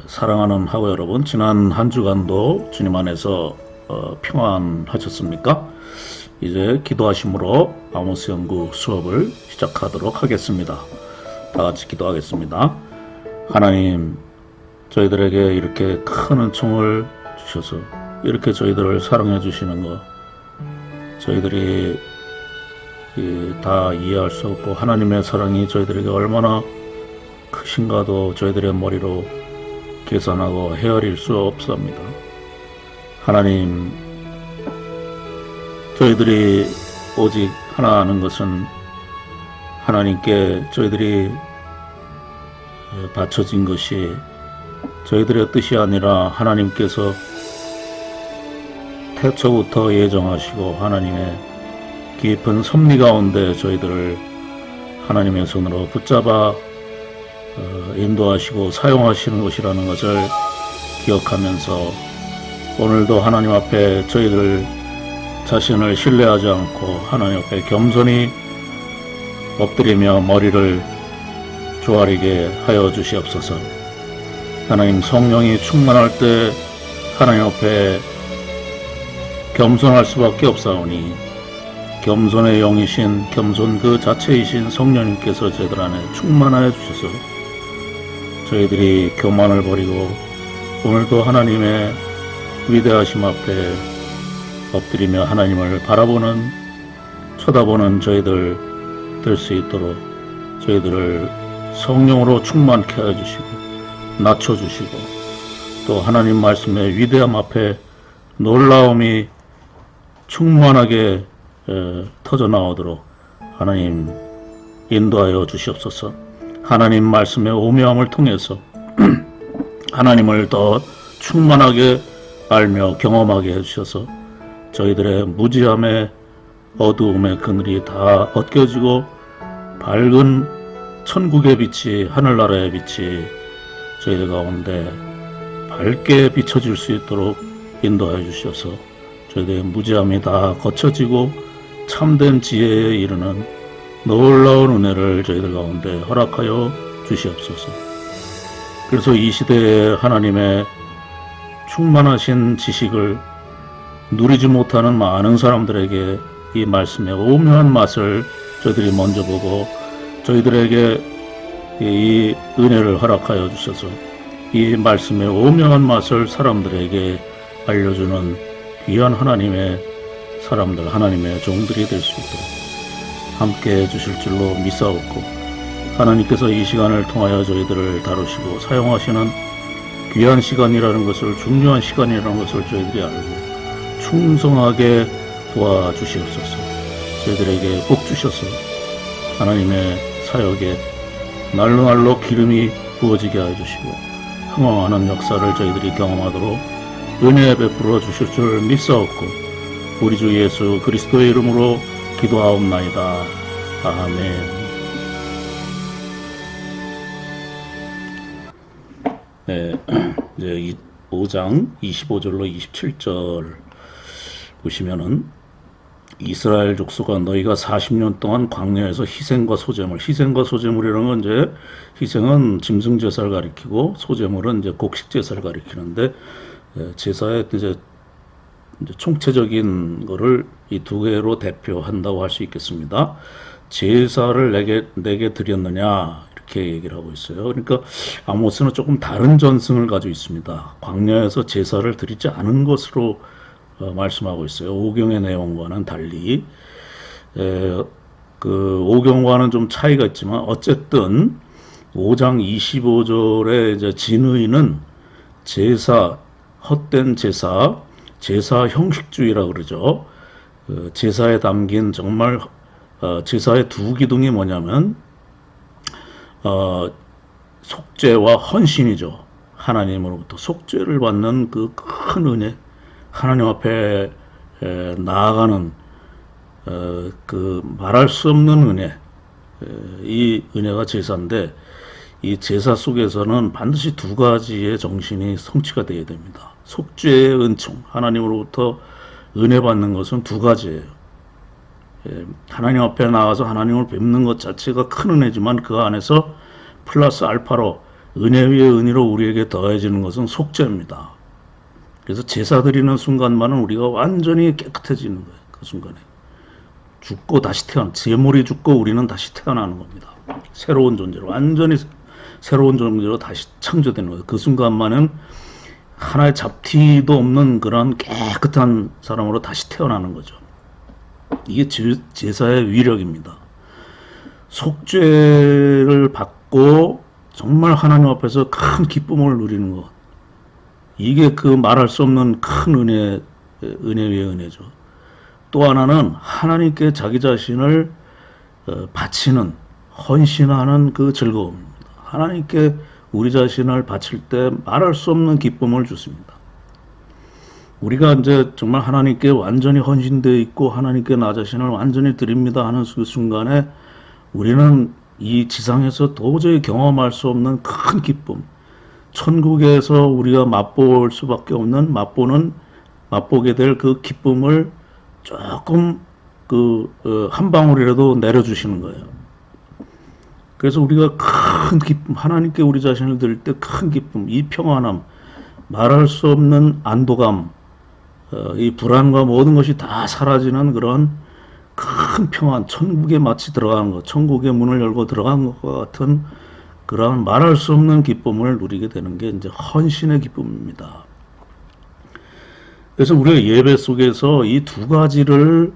사랑하는 하고 여러분, 지난 한 주간도 주님 안에서 평안하셨습니까? 이제 기도하심으로 아모스 연구 수업을 시작하도록 하겠습니다. 다 같이 기도하겠습니다. 하나님, 저희들에게 이렇게 큰 은총을 주셔서 이렇게 저희들을 사랑해 주시는 것, 저희들이 다 이해할 수 없고 하나님의 사랑이 저희들에게 얼마나 크신가도 저희들의 머리로 계산하고 헤아릴 수 없습니다. 하나님, 저희들이 오직 하나 아는 것은 하나님께 저희들이 바쳐진 것이 저희들의 뜻이 아니라 하나님께서 태초부터 예정하시고 하나님의 깊은 섭리 가운데 저희들을 하나님의 손으로 붙잡아 인도하시고 사용하시는 것이라는 것을 기억하면서 오늘도 하나님 앞에 저희들 자신을 신뢰하지 않고 하나님 앞에 겸손히 엎드리며 머리를 조아리게 하여 주시옵소서. 하나님, 성령이 충만할 때 하나님 앞에 겸손할 수밖에 없사오니 겸손의 영이신 겸손 그 자체이신 성령님께서 저희들 안에 충만하여 주셔서 저희들이 교만을 버리고 오늘도 하나님의 위대하심 앞에 엎드리며 하나님을 바라보는, 쳐다보는 저희들 될 수 있도록 저희들을 성령으로 충만케 하여 주시고 낮춰주시고 또 하나님 말씀의 위대함 앞에 놀라움이 충만하게 터져 나오도록 하나님 인도하여 주시옵소서. 하나님 말씀의 오묘함을 통해서 하나님을 더 충만하게 알며 경험하게 해주셔서 저희들의 무지함의 어두움의 그늘이 다 벗겨지고 밝은 천국의 빛이, 하늘나라의 빛이 저희들 가운데 밝게 비춰질 수 있도록 인도하여 주셔서 저희들의 무지함이 다 거쳐지고 참된 지혜에 이르는 놀라운 은혜를 저희들 가운데 허락하여 주시옵소서. 그래서 이 시대에 하나님의 충만하신 지식을 누리지 못하는 많은 사람들에게 이 말씀의 오묘한 맛을 저희들이 먼저 보고 저희들에게 이 은혜를 허락하여 주셔서 이 말씀의 오묘한 맛을 사람들에게 알려주는 귀한 하나님의 사람들, 하나님의 종들이 될 수 있도록 함께 해주실 줄로 믿사옵고 하나님께서 이 시간을 통하여 저희들을 다루시고 사용하시는 귀한 시간이라는 것을, 중요한 시간이라는 것을 저희들이 알고 충성하게 도와주시옵소서. 저희들에게 복 주셔서 하나님의 사역에 날로 기름이 부어지게 하여 주시고 흥왕하는 역사를 저희들이 경험하도록 은혜 베풀어 주실 줄 믿사옵고 우리 주 예수 그리스도의 이름으로 기도하옵나이다. 아멘. 네, 이제 5장 25절로 27절 보시면은 이스라엘 족속아 너희가 40년 동안 광야에서 희생과 소제물이라는 건 이제 희생은 짐승 제사를 가리키고 소제물은 이제 곡식 제사를 가리키는데 제사의 이제 총체적인 거를 이 두 개로 대표한다고 할 수 있겠습니다. 제사를 내게 드렸느냐 이렇게 얘기를 하고 있어요. 그러니까 아모스는 조금 다른 전승을 가지고 있습니다. 광야에서 제사를 드리지 않은 것으로 말씀하고 있어요. 오경의 내용과는 달리 그 오경과는 좀 차이가 있지만 어쨌든 5장 25절의 이제 진의는 제사, 헛된 제사, 제사 형식주의라 그러죠. 제사에 담긴 정말 제사의 두 기둥이 뭐냐면 속죄와 헌신이죠. 하나님으로부터 속죄를 받는 그 큰 은혜, 하나님 앞에 나아가는 그 말할 수 없는 은혜, 이 은혜가 제사인데 이 제사 속에서는 반드시 두 가지의 정신이 성취가 되어야 됩니다. 속죄의 은총, 하나님으로부터 은혜 받는 것은 두 가지예요. 하나님 앞에 나가서 하나님을 뵙는 것 자체가 큰 은혜지만 그 안에서 플러스 알파로 은혜 위에 은혜로 우리에게 더해지는 것은 속죄입니다. 그래서 제사 드리는 순간만은 우리가 완전히 깨끗해지는 거예요. 그 순간에. 죽고 다시 제물이 죽고 우리는 다시 태어나는 겁니다. 새로운 존재로, 완전히 새로운 존재로 다시 창조되는 거예요. 그 순간만은 하나의 잡티도 없는 그런 깨끗한 사람으로 다시 태어나는 거죠. 이게 제사의 위력입니다. 속죄를 받고 정말 하나님 앞에서 큰 기쁨을 누리는 것. 이게 그 말할 수 없는 큰 은혜 위의 은혜죠. 또 하나는 하나님께 자기 자신을 바치는, 헌신하는 그 즐거움입니다. 하나님께 우리 자신을 바칠 때 말할 수 없는 기쁨을 주십니다. 우리가 이제 정말 하나님께 완전히 헌신되어 있고 하나님께 나 자신을 완전히 드립니다 하는 그 순간에 우리는 이 지상에서 도저히 경험할 수 없는 큰 기쁨, 천국에서 우리가 맛볼 수밖에 없는 맛보게 될 그 기쁨을 조금 한 방울이라도 내려주시는 거예요. 그래서 우리가 큰 기쁨, 하나님께 우리 자신을 드릴 때 큰 기쁨, 이 평안함, 말할 수 없는 안도감, 이 불안과 모든 것이 다 사라지는 그런 큰 평안, 천국에 마치 들어가는 것, 천국의 문을 열고 들어간 것과 같은 그러한 말할 수 없는 기쁨을 누리게 되는 게 이제 헌신의 기쁨입니다. 그래서 우리가 예배 속에서 이 두 가지를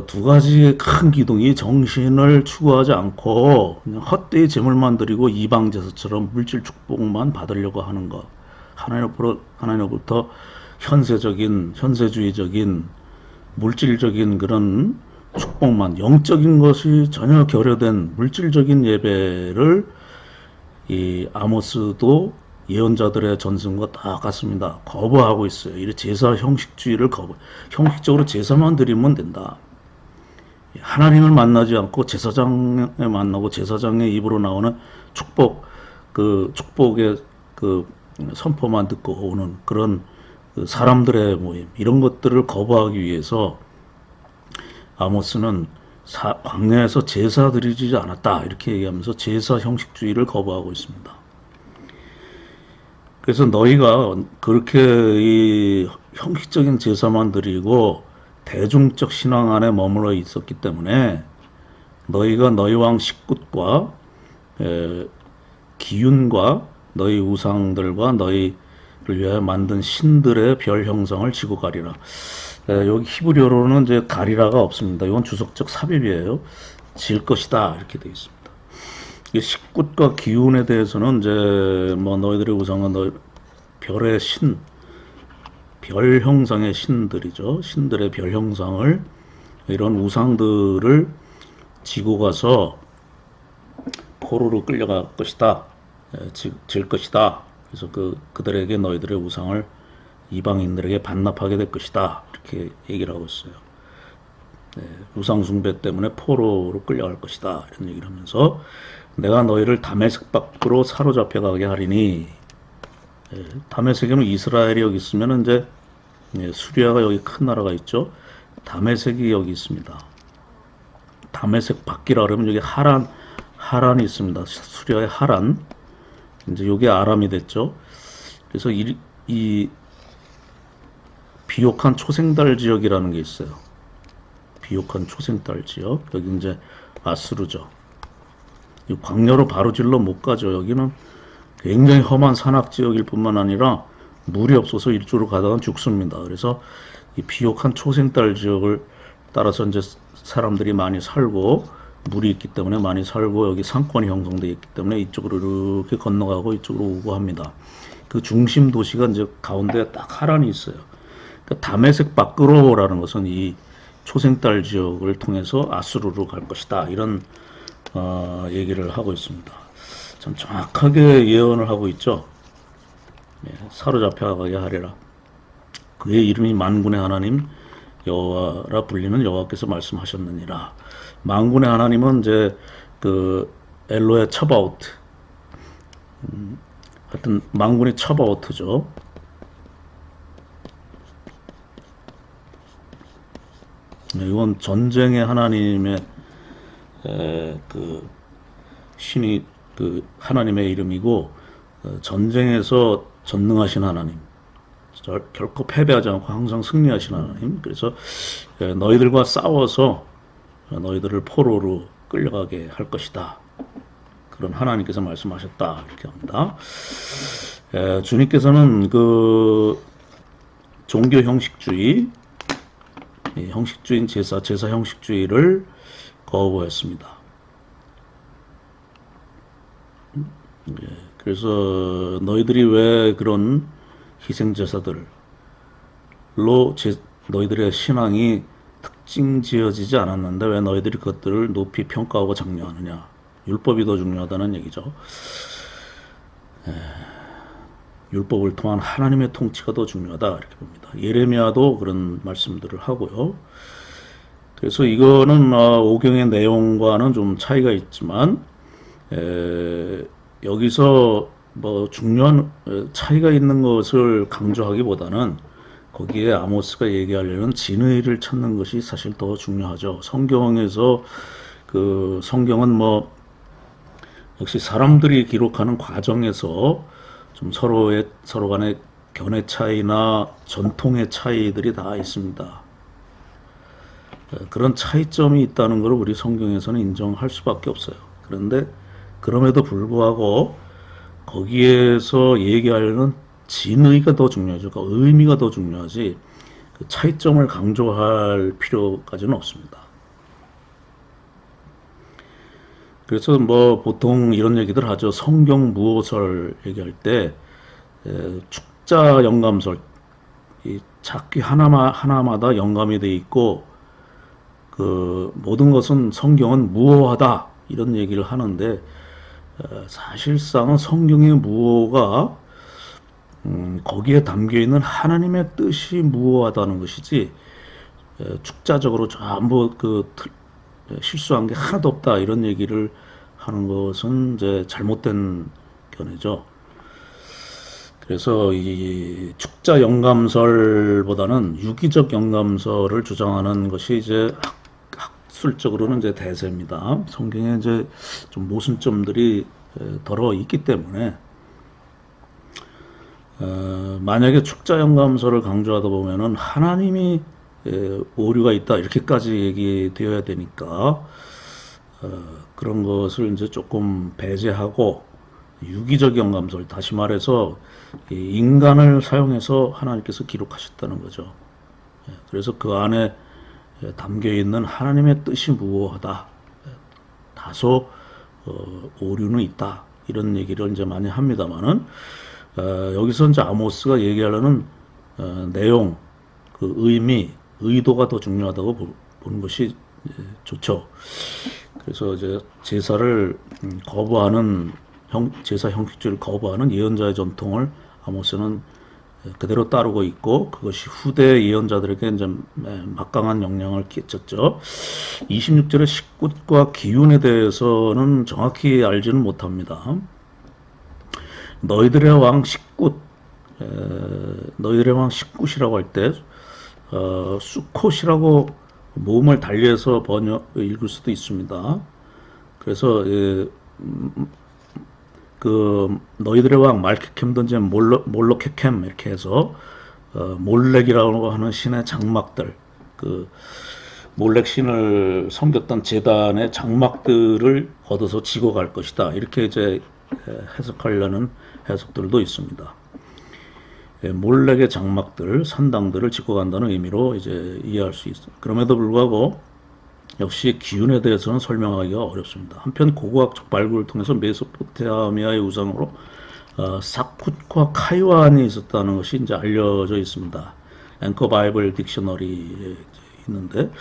두 가지의 큰 기둥이 정신을 추구하지 않고 그냥 헛되이 제물만 드리고 이방 제사처럼 물질 축복만 받으려고 하는 것, 하나님으로부터 현세주의적인 물질적인 그런 축복만, 영적인 것이 전혀 결여된 물질적인 예배를 이 아모스도 예언자들의 전승과 똑같습니다. 거부하고 있어요. 이 제사 형식주의를 형식적으로 제사만 드리면 된다. 하나님을 만나지 않고 제사장에 만나고 제사장의 입으로 나오는 축복의 그 선포만 듣고 오는 그런 사람들의 모임, 이런 것들을 거부하기 위해서 아모스는 광야에서 제사 드리지 않았다 이렇게 얘기하면서 제사 형식주의를 거부하고 있습니다. 그래서 너희가 그렇게 이 형식적인 제사만 드리고 대중적 신앙 안에 머물러 있었기 때문에 너희가 너희 왕 식굿과 기윤과 너희 우상들과 너희를 위하여 만든 신들의 별 형상을 지고 가리라. 여기 히브리어로는 이제 가리라가 없습니다. 이건 주석적 삽입이에요. 질 것이다 이렇게 되어 있습니다. 식굿과 기운에 대해서는 이제 뭐 너희들의 우상은 너희 별의 신, 별 형상의 신들이죠. 신들의 별 형상을 이런 우상들을 지고 가서 포로로 끌려갈 것이다. 질 것이다. 그래서 그들에게 너희들의 우상을 이방인들에게 반납하게 될 것이다. 이렇게 얘기를 하고 있어요. 우상 숭배 때문에 포로로 끌려갈 것이다. 이런 얘기를 하면서 내가 너희를 다메섹 밖으로 사로잡혀 가게 하리니, 다메섹에는 이스라엘이 여기 있으면 이제 수리아가 여기 큰 나라가 있죠. 다메섹이 여기 있습니다. 다메섹 밖이라 그러면 여기 하란이 있습니다. 수리아의 하란. 이제 여기 아람이 됐죠. 그래서 이 비옥한 초생달 지역이라는 게 있어요. 비옥한 초생달 지역. 여기 이제 아수르죠. 이 광야로 바로 질러 못 가죠. 여기는 굉장히 험한 산악 지역일 뿐만 아니라 물이 없어서 이쪽으로 가다가 죽습니다. 그래서 이 비옥한 초생달 지역을 따라서 이제 사람들이 많이 살고 물이 있기 때문에 많이 살고 여기 상권이 형성되어 있기 때문에 이쪽으로 이렇게 건너가고 이쪽으로 오고 합니다. 그 중심 도시가 이제 가운데 딱 하란이 있어요. 그러니까 다메섹 밖으로라는 것은 이 초생달 지역을 통해서 아수르로 갈 것이다. 이런 얘기를 하고 있습니다. 참 정확하게 예언을 하고 있죠. 사로잡혀가게 하리라. 그의 이름이 만군의 하나님 여호와라 불리는 여호와께서 말씀하셨느니라. 만군의 하나님은 이제 그 엘로의 처바오트, 하여튼 만군의 처바오트죠. 이건 전쟁의 하나님의 그 신이 그 하나님의 이름이고 전쟁에서 전능하신 하나님, 결코 패배하지 않고 항상 승리하신 하나님. 그래서 너희들과 싸워서 너희들을 포로로 끌려가게 할 것이다. 그런 하나님께서 말씀하셨다. 이렇게 합니다. 주님께서는 그 종교 형식주의, 형식주의인 제사 형식주의를 거부했습니다. 그래서 너희들이 왜 그런 희생제사들로 너희들의 신앙이 특징 지어지지 않았는데 왜 너희들이 그것들을 높이 평가하고 장려하느냐. 율법이 더 중요하다는 얘기죠. 율법을 통한 하나님의 통치가 더 중요하다 이렇게 봅니다. 예레미야도 그런 말씀들을 하고요. 그래서 이거는 오경의 내용과는 좀 차이가 있지만 여기서 뭐 중요한 차이가 있는 것을 강조하기보다는 거기에 아모스가 얘기하려는 진의를 찾는 것이 사실 더 중요하죠. 성경에서 그 성경은 뭐 역시 사람들이 기록하는 과정에서 좀 서로 간의 견해 차이나 전통의 차이들이 다 있습니다. 그런 차이점이 있다는 걸 우리 성경에서는 인정할 수밖에 없어요. 그런데 그럼에도 불구하고 거기에서 얘기하려는 진의가 더 중요하죠. 그러니까 의미가 더 중요하지 그 차이점을 강조할 필요까지는 없습니다. 그래서 뭐 보통 이런 얘기들 하죠. 성경 무호설 얘기할 때 축자 영감설, 이 작기 하나마다 영감이 돼 있고 그 모든 것은 성경은 무호하다 이런 얘기를 하는데 사실상 성경의 무호가 거기에 담겨 있는 하나님의 뜻이 무호하다는 것이지 축자적으로 전부 실수한 게 하나도 없다 이런 얘기를 하는 것은 이제 잘못된 견해죠. 그래서 이 축자 영감설보다는 유기적 영감설을 주장하는 것이 이제 학술적으로는 이제 대세입니다. 성경에 이제 좀 모순점들이 덜어 있기 때문에 만약에 축자 영감설을 강조하다 보면은 하나님이 오류가 있다 이렇게까지 얘기되어야 되니까 그런 것을 이제 조금 배제하고 유기적 영감설, 다시 말해서 인간을 사용해서 하나님께서 기록하셨다는 거죠. 그래서 그 안에 담겨 있는 하나님의 뜻이 무호하다, 다소 오류는 있다 이런 얘기를 이제 많이 합니다만은 여기서 이제 아모스가 얘기하려는 내용, 그 의미, 의도가 더 중요하다고 보는 것이 좋죠. 그래서 이제 제사를 거부하는 제사 형식주의를 거부하는 예언자의 전통을 아모스는 그대로 따르고 있고 그것이 후대 예언자들에게 이제 막강한 영향을 끼쳤죠. 26절의 식굿과 기운에 대해서는 정확히 알지는 못합니다. 너희들의 왕 식굿, 너희들의 왕 식굿이라고 할 때 수콧이라고 모음을 달리해서 읽을 수도 있습니다. 그래서 그 너희들의 왕 말케켐든지 몰로케켐 이렇게 해서 몰렉이라고 하는 신의 장막들, 그 몰렉 신을 섬겼던 제단의 장막들을 걷어서 지고 갈 것이다 이렇게 이제 해석하려는 해석들도 있습니다. 몰렉의 장막들, 산당들을 짓고 간다는 의미로 이제 이해할 수 있습니다. 그럼에도 불구하고 역시 기운에 대해서는 설명하기가 어렵습니다. 한편 고고학적 발굴을 통해서 메소포타미아의 우상으로 사쿠과 카이완이 있었다는 것이 이제 알려져 있습니다. 앵커 바이블 딕셔너리에 있는데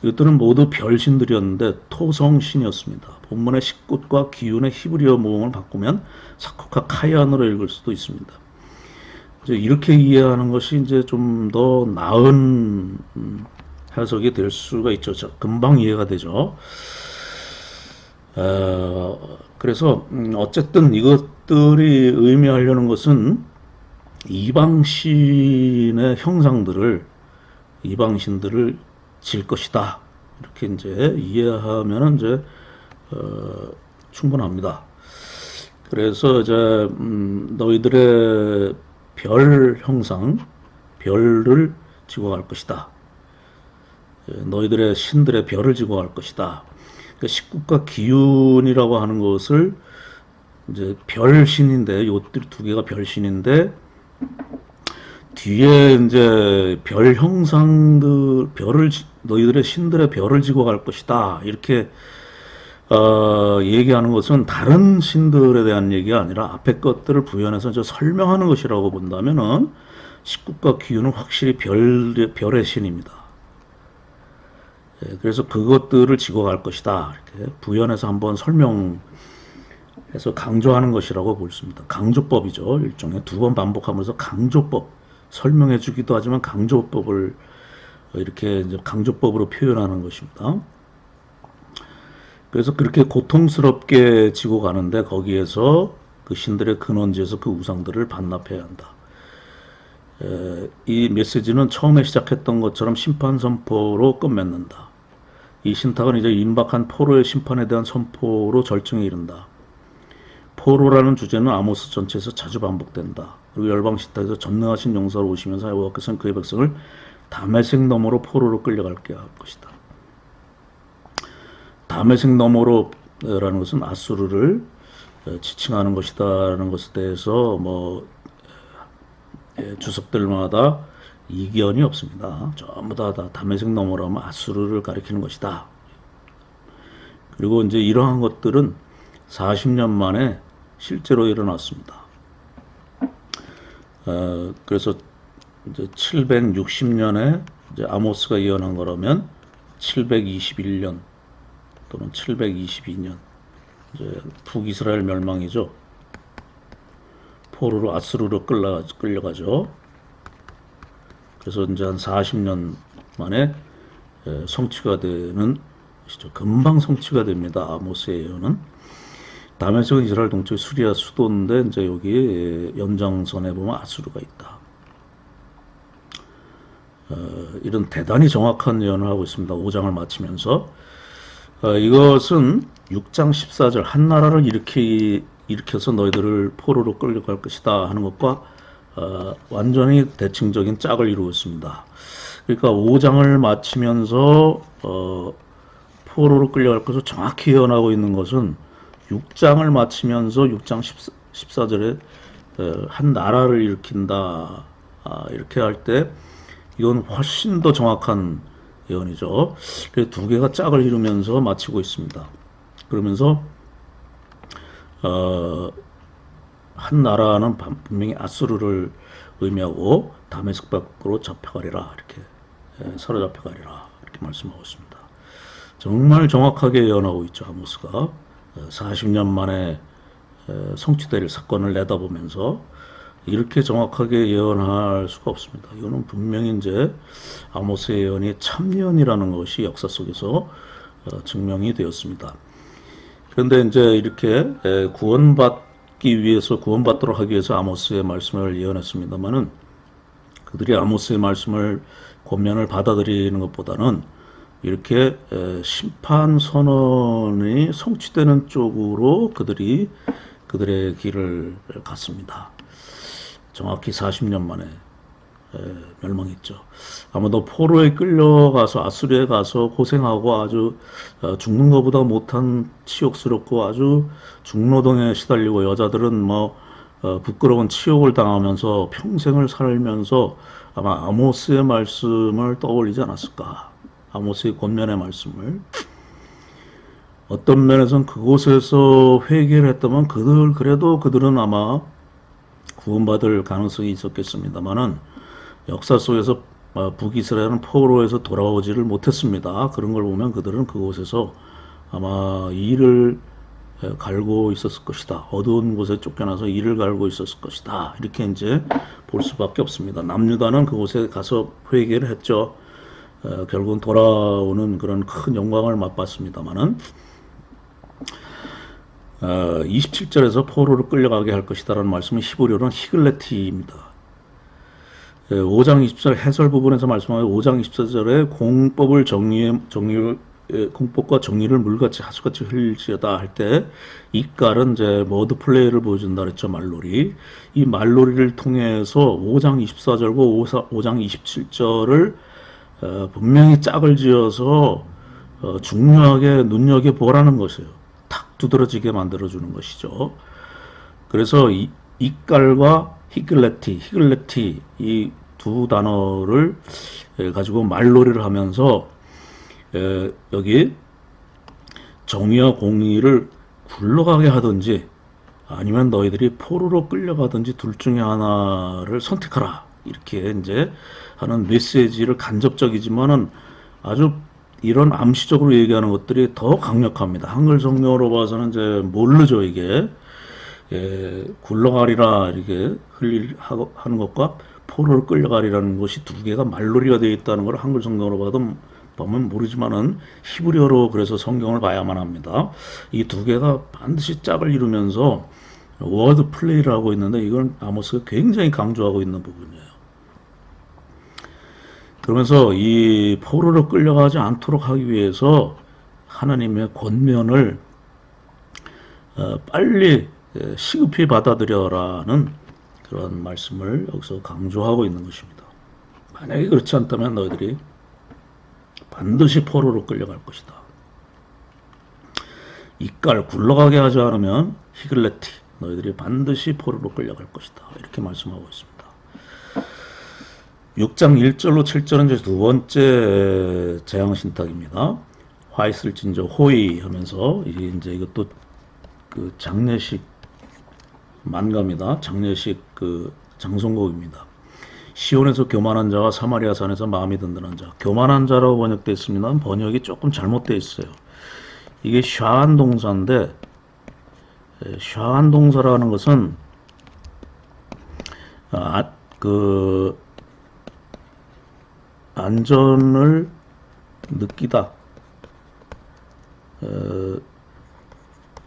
이것들은 모두 별신들이었는데 토성신이었습니다. 본문의 식굿과 기운의 히브리어 모음을 바꾸면 사쿠카 카이완으로 읽을 수도 있습니다. 이제 이렇게 이해하는 것이 이제 좀 더 나은 해석이 될 수가 있죠. 금방 이해가 되죠. 그래서 어쨌든 이것들이 의미하려는 것은 이방신의 형상들을 이방신들을 질 것이다. 이렇게 이제 이해하면 이제 충분합니다. 그래서 이제 너희들의 별 형상, 별을 지고 갈 것이다. 너희들의 신들의 별을 지고 갈 것이다. 그러니까 식국과 기운이라고 하는 것을 이제 별신인데, 요 두 개가 별신인데, 뒤에 이제 별 형상들, 너희들의 신들의 별을 지고 갈 것이다. 이렇게 얘기하는 것은 다른 신들에 대한 얘기가 아니라 앞에 것들을 부연해서 이제 설명하는 것이라고 본다면은 식국과 기운은 확실히 별의 신입니다. 그래서 그것들을 지고 갈 것이다. 이렇게 부연해서 한번 설명해서 강조하는 것이라고 볼 수 있습니다. 강조법이죠. 일종의 두 번 반복하면서 강조법, 설명해 주기도 하지만 강조법을 이렇게 이제 강조법으로 표현하는 것입니다. 그래서 그렇게 고통스럽게 지고 가는데 거기에서 그 신들의 근원지에서 그 우상들을 반납해야 한다. 이 메시지는 처음에 시작했던 것처럼 심판 선포로 끝맺는다. 이 신탁은 이제 임박한 포로의 심판에 대한 선포로 절정에 이른다. 포로라는 주제는 아모스 전체에서 자주 반복된다. 그리고 열방 신탁에서 전능하신 용사로 오시면서 여호와께서는 그의 백성을 다메섹 너머로 포로로 끌려갈게 할 것이다. 다메섹 너머로라는 것은 아수르를 지칭하는 것이다라는 것에 대해서 주석들마다 이견이 없습니다. 전부 다 다메섹 너머로 하면 아수르를 가리키는 것이다. 그리고 이제 이러한 것들은 40년 만에 실제로 일어났습니다. 그래서 이제 760년에 이제 아모스가 예언한 거라면 721년 또는 722년 이제 북이스라엘 멸망이죠. 포로로 아수르로 끌려가죠. 그래서 이제 한 40년 만에 성취가 되는 것이죠. 금방 성취가 됩니다. 아모스의 예언은. 다메섹은 이스라엘 동쪽의 수리아 수도인데 이제 여기 연장선에 보면 아수르가 있다. 이런 대단히 정확한 예언을 하고 있습니다. 5장을 마치면서 이것은 6장 14절 한 나라를 일으켜서 너희들을 포로로 끌려갈 것이다 하는 것과 완전히 대칭적인 짝을 이루고 있습니다. 그러니까 5장을 마치면서 포로로 끌려갈 것을 정확히 예언하고 있는 것은 6장을 마치면서 6장 14절에 한 나라를 일으킨다 이렇게 할 때 이건 훨씬 더 정확한 예언이죠. 그래서 두 개가 짝을 이루면서 마치고 있습니다. 그러면서 한 나라는 분명히 아수르를 의미하고 다메섹 밖으로 잡혀가리라 이렇게 사로잡혀가리라 이렇게 말씀하고 있습니다. 정말 정확하게 예언하고 있죠. 아모스가 40년 만에 성취될 사건을 내다보면서 이렇게 정확하게 예언할 수가 없습니다. 이거는 분명히 이제 아모스의 예언이 참예언이라는 것이 역사 속에서 증명이 되었습니다. 그런데 이제 이렇게 구원받도록 하기 위해서 아모스의 말씀을 예언했습니다만은 그들이 아모스의 말씀을 권면을 받아들이는 것보다는 이렇게 심판 선언이 성취되는 쪽으로 그들의 길을 갔습니다. 정확히 40년 만에 멸망했죠. 아마도 포로에 끌려가서 아수리에 가서 고생하고 아주 죽는 것보다 못한 치욕스럽고 아주 중노동에 시달리고 여자들은 부끄러운 치욕을 당하면서 평생을 살면서 아마 아모스의 말씀을 떠올리지 않았을까. 아모스의 권면의 말씀을. 어떤 면에서는 그곳에서 회개를 했다면 그래도 그들은 아마 구원받을 가능성이 있었겠습니다만은 역사 속에서 북이스라엘은 포로에서 돌아오지를 못했습니다. 그런 걸 보면 그들은 그곳에서 아마 이를 갈고 있었을 것이다. 어두운 곳에 쫓겨나서 이를 갈고 있었을 것이다. 이렇게 이제 볼 수밖에 없습니다. 남유다는 그곳에 가서 회개를 했죠. 결국은 돌아오는 그런 큰 영광을 맛봤습니다만은 27절에서 포로를 끌려가게 할 것이다라는 말씀은 히브리어로는 히글레티입니다. 5장 20절 해설 부분에서 말씀하여 5장 24절에 공법을 정리해 공법과 정리를 물같이 하수같이 흘릴지어다 할 때 이깔은 이제 머드 플레이를 보여준다 그랬죠. 말놀이. 이 말놀이를 통해서 5장 24절과 5장 27절을 분명히 짝을 지어서 중요하게 눈여겨보라는 것이에요. 탁 두드러지게 만들어주는 것이죠. 그래서 이깔과 히글레티 이 두 단어를 가지고 말놀이를 하면서 여기 정의와 공의를 굴러가게 하든지 아니면 너희들이 포로로 끌려가든지 둘 중에 하나를 선택하라 이렇게 이제 하는 메시지를 간접적이지만은 아주 이런 암시적으로 얘기하는 것들이 더 강력합니다. 한글 성경으로 봐서는 이제 모르죠 이게. 굴러가리라 이렇게 하는 것과 포로를 끌려가리라는 것이 두 개가 말놀이가 되어 있다는 걸 한글 성경으로 봐도 보면 모르지만은 히브리어로 그래서 성경을 봐야만 합니다. 이 두 개가 반드시 짝을 이루면서 워드 플레이를 하고 있는데 이건 아모스가 굉장히 강조하고 있는 부분이에요. 그러면서 이 포로로 끌려가지 않도록 하기 위해서 하나님의 권면을 빨리 시급히 받아들여라는 그런 말씀을 여기서 강조하고 있는 것입니다. 만약에 그렇지 않다면 너희들이 반드시 포로로 끌려갈 것이다. 이깔 굴러가게 하지 않으면 히글레티 너희들이 반드시 포로로 끌려갈 것이다. 이렇게 말씀하고 있습니다. 6장 1절로 7절은 이제 두 번째 재앙신탁입니다. 화 있을진저 호의 하면서 이제 이것도 그 장례식 만가입니다. 장례식 그 장송곡입니다. 시온에서 교만한 자와 사마리아 산에서 마음이 든든한 자. 교만한 자라고 번역되어 있습니다. 번역이 조금 잘못되어 있어요. 이게 샤한 동사인데 샤한 동사라는 것은 그 안전을 느끼다,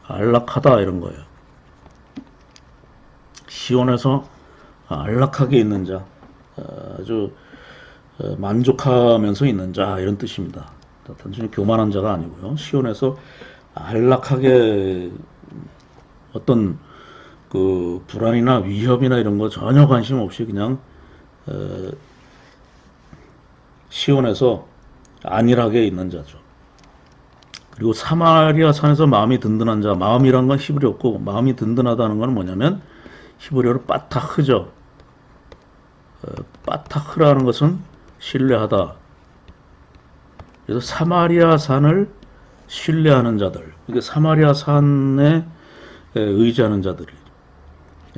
안락하다 이런 거예요. 시온에서 안락하게 있는 자, 아주 만족하면서 있는 자 이런 뜻입니다. 단순히 교만한 자가 아니고요. 시온에서 안락하게 어떤 그 불안이나 위협이나 이런 거 전혀 관심 없이 그냥 시온에서 안일하게 있는 자죠. 그리고 사마리아 산에서 마음이 든든한 자, 마음이란 건 히브리어고 마음이 든든하다는 건 뭐냐면 히브리어로 빠타흐죠. 빠타흐라는 것은 신뢰하다. 그래서 사마리아 산을 신뢰하는 자들, 이게 사마리아 산에 의지하는 자들이.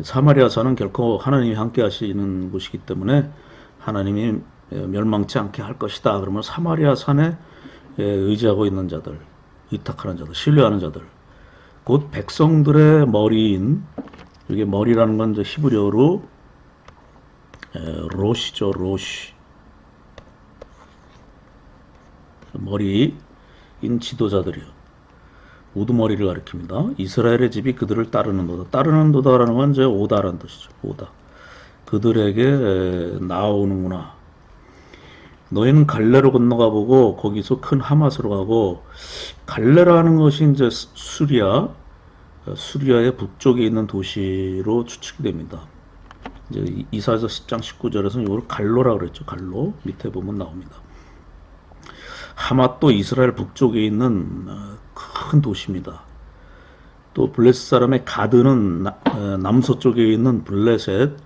사마리아 산은 결코 하나님이 함께 하시는 곳이기 때문에 하나님이 멸망치 않게 할 것이다. 그러면 사마리아 산에 의지하고 있는 자들, 의탁하는 자들, 신뢰하는 자들, 곧 백성들의 머리인, 이게 머리라는 건 이제 히브리어로 로시죠, 로시. 머리인 지도자들이요. 우두머리를 가리킵니다. 이스라엘의 집이 그들을 따르는도다. 따르는도다라는 건 이제 오다라는 뜻이죠. 오다. 그들에게 나오는구나. 너희는 갈레로 건너가 보고 거기서 큰 하맛으로 가고, 갈레라는 것이 이제 수리아의 북쪽에 있는 도시로 추측이 됩니다. 이제 이사야서 10장 19절에서는 이걸 갈로라 그랬죠. 갈로 밑에 보면 나옵니다. 하맛도 이스라엘 북쪽에 있는 큰 도시입니다. 또 블레셋 사람의 가드는 남서쪽에 있는 블레셋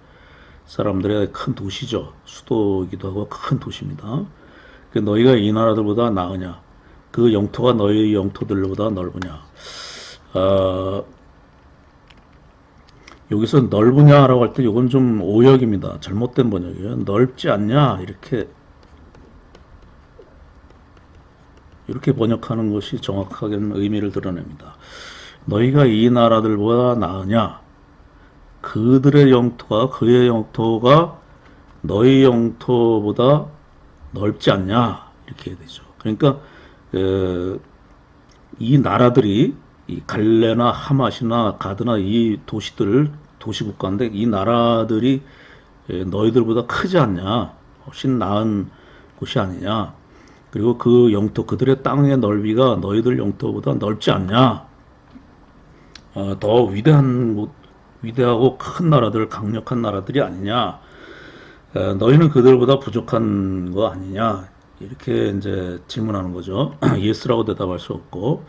사람들의 큰 도시죠. 수도이기도 하고 큰 도시입니다. 너희가 이 나라들보다 나으냐? 그 영토가 너희 영토들보다 넓으냐? 여기서 넓으냐라고 할 때 이건 좀 오역입니다. 잘못된 번역이에요. 넓지 않냐? 이렇게 번역하는 것이 정확하게는 의미를 드러냅니다. 너희가 이 나라들보다 나으냐? 그들의 영토가, 그의 영토가 너희 영토보다 넓지 않냐? 이렇게 해야 되죠. 그러니까 이 나라들이 이 갈레나 하맛이나 가드나 이 도시들, 도시국가인데 이 나라들이 너희들보다 크지 않냐? 훨씬 나은 곳이 아니냐? 그리고 그 영토, 그들의 땅의 넓이가 너희들 영토보다 넓지 않냐? 더 위대하고 큰 나라들, 강력한 나라들이 아니냐? 너희는 그들보다 부족한 거 아니냐? 이렇게 이제 질문하는 거죠. 예스라고 대답할 수 없고.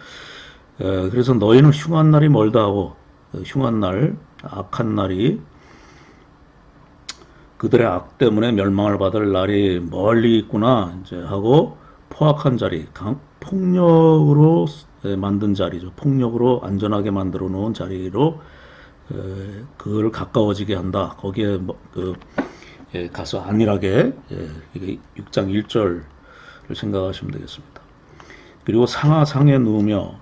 그래서 너희는 흉한 날이 멀다 하고, 흉한 날, 악한 날이 그들의 악 때문에 멸망을 받을 날이 멀리 있구나 이제 하고, 포악한 자리, 폭력으로 만든 자리죠. 폭력으로 안전하게 만들어 놓은 자리로 그를 가까워지게 한다. 거기에 가서 안일하게, 이게 6장 1절을 생각하시면 되겠습니다. 그리고 상하상에 누우며,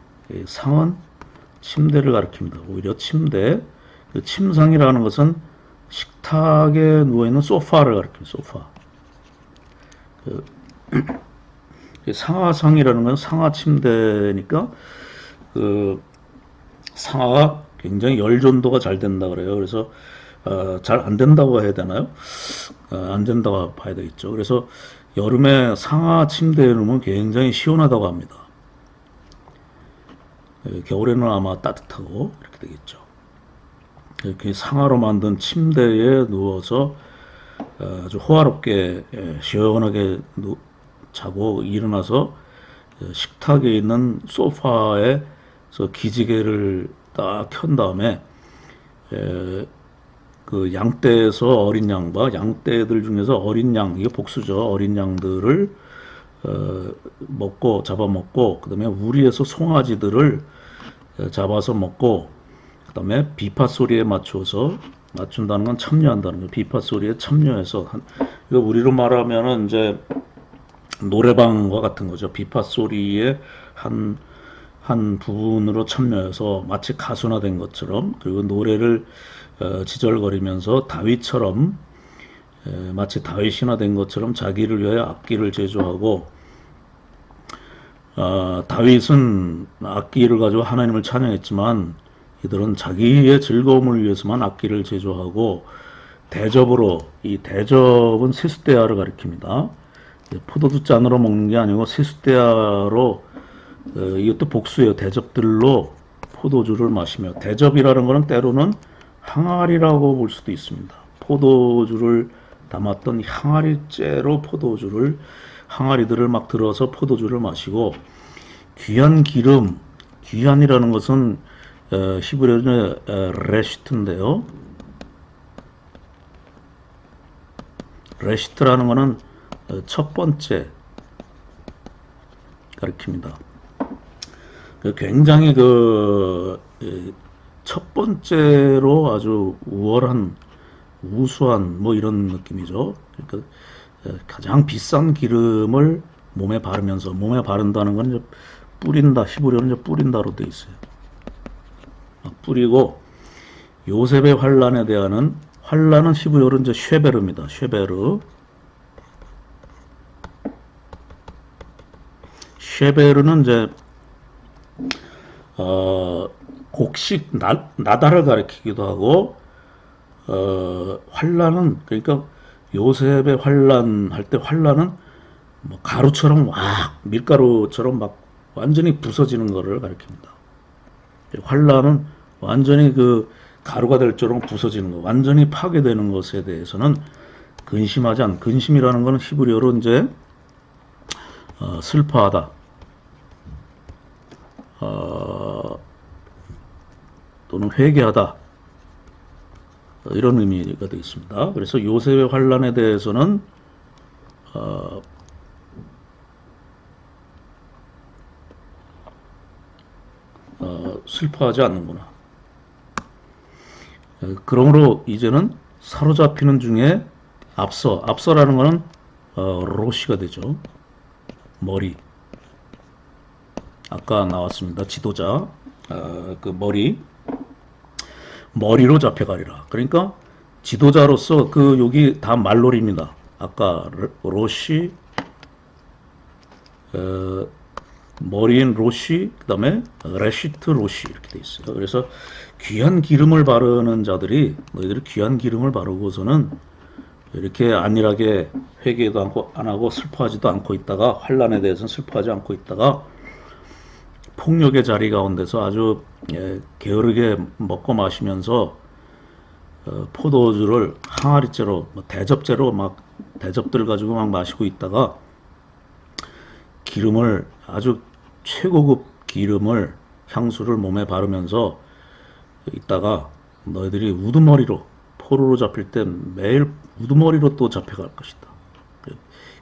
상은 침대를 가리킵니다. 오히려 침대, 그 침상이라는 것은 식탁에 누워있는 소파를 가리킵니다. 소파. 상하상이라는 건 상하 침대니까 그 상하가 굉장히 열전도가 잘 된다 그래요. 그래서 잘 안 된다고 해야 되나요? 안 된다고 봐야 되겠죠. 그래서 여름에 상하 침대에 누우면 굉장히 시원하다고 합니다. 겨울에는 아마 따뜻하고 이렇게 되겠죠. 이렇게 상하로 만든 침대에 누워서 아주 호화롭게 시원하게 자고 일어나서 식탁에 있는 소파에서 기지개를 딱 켠 다음에 그 양떼에서 어린 양과 양떼들 중에서 어린 양, 이게 복수죠. 어린 양들을 잡아먹고, 그 다음에 우리에서 송아지들을 잡아서 먹고, 그 다음에 비파 소리에 맞춘다는 건 참여한다는 거예요. 비파 소리에 참여해서, 이거 우리로 말하면은 이제 노래방과 같은 거죠. 비파 소리에 한 부분으로 참여해서 마치 가수나 된 것처럼, 그리고 노래를 지절거리면서 다윗처럼, 마치 다윗이나 된 것처럼 자기를 위하여 악기를 제조하고, 다윗은 악기를 가지고 하나님을 찬양했지만 이들은 자기의 즐거움을 위해서만 악기를 제조하고, 대접으로, 이 대접은 세숫대야를 가리킵니다. 포도주 잔으로 먹는 게 아니고 세숫대야로, 이것도 복수예요. 대접들로 포도주를 마시며, 대접이라는 것은 때로는 항아리라고 볼 수도 있습니다. 포도주를 담았던 항아리째로 항아리들을 막 들어서 포도주를 마시고, 귀한 기름, 귀한이라는 것은 히브리어는 레시트인데요. 레시트라는 것은 첫 번째 가리킵니다. 굉장히 첫 번째로 아주 우월한, 우수한 뭐 이런 느낌이죠. 그러니까 가장 비싼 기름을 몸에 바르면서, 몸에 바른다는 건 이제 뿌린다, 히브리어는 이제 뿌린다로 되어 있어요. 뿌리고, 요셉의 환란에 대한, 환란은 히브리어로 이제 쉐베르입니다. 쉐베르는 이제 곡식 나다를 가리키기도 하고, 환란은, 그러니까 요셉의 환란할 때, 환란은 뭐 가루처럼 밀가루처럼 막 완전히 부서지는 것을 가리킵니다. 환란은 완전히 그 가루가 될 정도로 부서지는 것, 완전히 파괴되는 것에 대해서는 근심하지 않. 근심이라는 것은 히브리어로 이제 슬퍼하다, 또는 회개하다, 이런 의미가 되어 있습니다. 그래서 요셉의 환란에 대해서는 슬퍼하지 않는구나. 그러므로 이제는 사로잡히는 중에 앞서라는 것은 로시가 되죠. 머리. 아까 나왔습니다. 지도자. 그 머리로 잡혀가리라. 그러니까 지도자로서 여기 다 말놀이입니다. 아까 로시, 머리인 로시, 그 다음에 레시트 로시 이렇게 돼 있어요. 그래서 귀한 기름을 바르는 자들이, 너희들이 귀한 기름을 바르고서는 이렇게 안일하게 회개도 안 하고 슬퍼하지도 않고 있다가 환란에 대해서는 슬퍼하지 않고 있다가 폭력의 자리 가운데서 아주 게으르게 먹고 마시면서 포도주를 항아리째로 대접째로 막 대접들 가지고 막 마시고 있다가 기름을 아주 최고급 기름을 향수를 몸에 바르면서 있다가 너희들이 우두머리로 포로로 잡힐 때 매일 우두머리로 또 잡혀갈 것이다.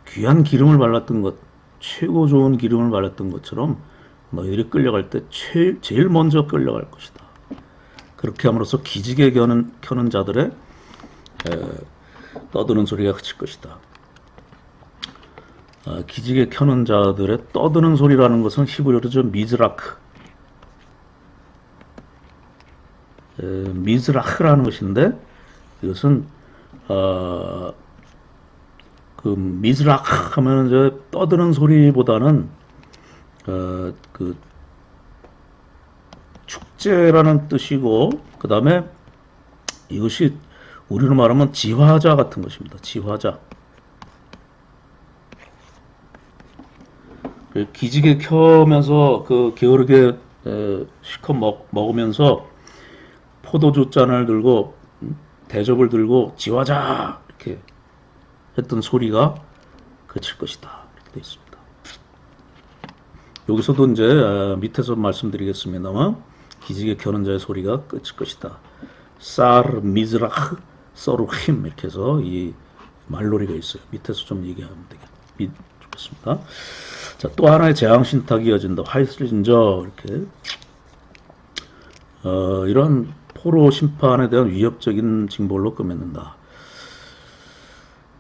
귀한 기름을 발랐던 것, 최고 좋은 기름을 발랐던 것처럼 너희들이 끌려갈 때 제일 먼저 끌려갈 것이다. 그렇게 함으로써 기지개 켜는 자들의 떠드는 소리가 그칠 것이다. 기지개 켜는 자들의 떠드는 소리라는 것은 히브리어로 좀 미즈라크라는 것인데 이것은 그 미즈라크 하면 이제 떠드는 소리보다는 그 축제라는 뜻이고 그 다음에 이것이 우리로 말하면 지화자 같은 것입니다. 지화자. 기지개 켜면서 그 게으르게 실컷 먹으면서 포도주 잔을 들고 대접을 들고 지화자 이렇게 했던 소리가 그칠 것이다. 이렇게 되어 있습니다. 여기서도 이제 밑에서 말씀드리겠습니다만 기지개 켜는 자의 소리가 그칠 것이다. 쌀 미즈라흐 서루힘 이렇게 해서 이 말놀이가 있어요. 밑에서 좀 얘기하면 좋겠습니다. 자, 또 하나의 재앙 신탁이 이어진다. 하이슬린저 이렇게 이런 포로 심판에 대한 위협적인 징벌로 끝맺는다.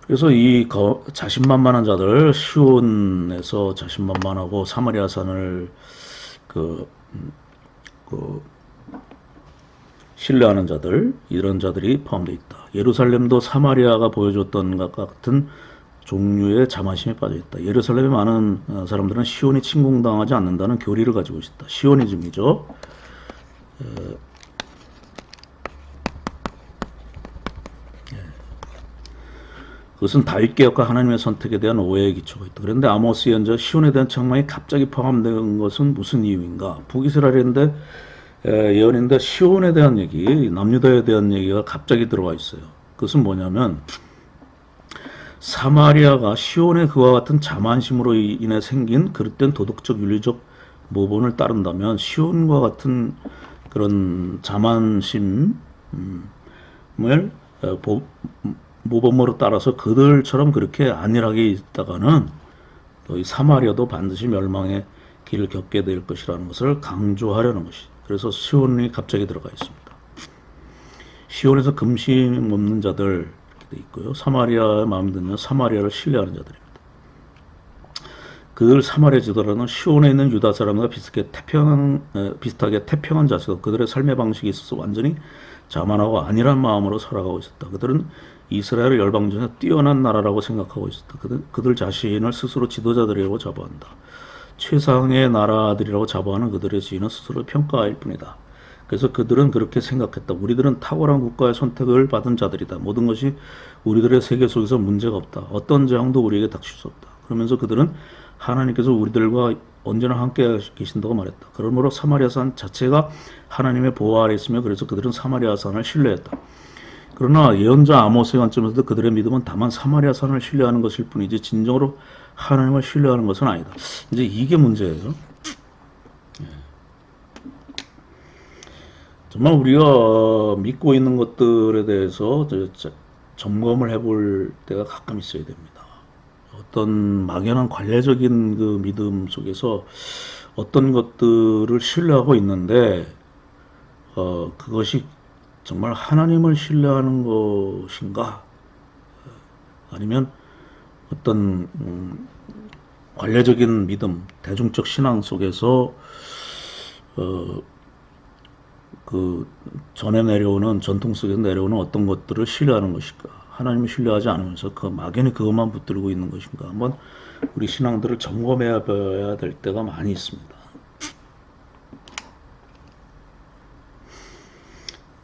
그래서 이 자신만만한 자들, 시온에서 자신만만하고 사마리아산을 신뢰하는 자들, 이런 자들이 포함되어 있다. 예루살렘도 사마리아가 보여줬던 것과 같은 종류의 자만심에 빠져 있다. 예루살렘의 많은 사람들은 시온이 침공당하지 않는다는 교리를 가지고 있다. 시오니즘이죠. 그것은 다윗 개혁과 하나님의 선택에 대한 오해의 기초가 있다. 그런데 아모스 예언자 시온에 대한 책망이 갑자기 포함된 것은 무슨 이유인가? 북이스라엘인데 예언인데 시온에 대한 얘기, 남유다에 대한 얘기가 갑자기 들어와 있어요. 그것은 뭐냐면 사마리아가 시온의 그와 같은 자만심으로 인해 생긴 그릇된 도덕적 윤리적 모범을 따른다면 시온과 같은 그런 자만심을 모범으로 따라서 그들처럼 그렇게 안일하게 있다가는 이 사마리아도 반드시 멸망의 길을 겪게 될 것이라는 것을 강조하려는 것이. 그래서 시온이 갑자기 들어가 있습니다. 시온에서 금심 없는 자들 이렇게 돼 있고요. 사마리아의 마음에 들면 사마리아를 신뢰하는 자들입니다. 그들 사마리아 지도라는 시온에 있는 유다 사람과 비슷하게 태평한 자세가 그들의 삶의 방식이 있어서 완전히 자만하고 안일한 마음으로 살아가고 있었다. 그들은 이스라엘을 열방 중에 뛰어난 나라라고 생각하고 있었다. 그들 자신을 스스로 지도자들이라고 자부한다. 최상의 나라들이라고 자부하는 그들의 지위는 스스로 평가할 뿐이다. 그래서 그들은 그렇게 생각했다. 우리들은 탁월한 국가의 선택을 받은 자들이다. 모든 것이 우리들의 세계 속에서 문제가 없다. 어떤 재앙도 우리에게 닥칠 수 없다. 그러면서 그들은 하나님께서 우리들과 언제나 함께 계신다고 말했다. 그러므로 사마리아산 자체가 하나님의 보호 아래 있으며 그래서 그들은 사마리아산을 신뢰했다. 그러나 예언자 아모스의 관점에서도 그들의 믿음은 다만 사마리아산을 신뢰하는 것일 뿐이지 진정으로 하나님을 신뢰하는 것은 아니다. 이제 이게 문제예요. 정말 우리가 믿고 있는 것들에 대해서 점검을 해볼 때가 가끔 있어야 됩니다. 어떤 막연한 관례적인 그 믿음 속에서 어떤 것들을 신뢰하고 있는데 그것이 정말 하나님을 신뢰하는 것인가? 아니면 어떤 관례적인 믿음, 대중적 신앙 속에서 그 전에 내려오는 전통 속에서 내려오는 어떤 것들을 신뢰하는 것일까? 하나님을 신뢰하지 않으면서 그 막연히 그것만 붙들고 있는 것인가? 한번 우리 신앙들을 점검해야 될 때가 많이 있습니다.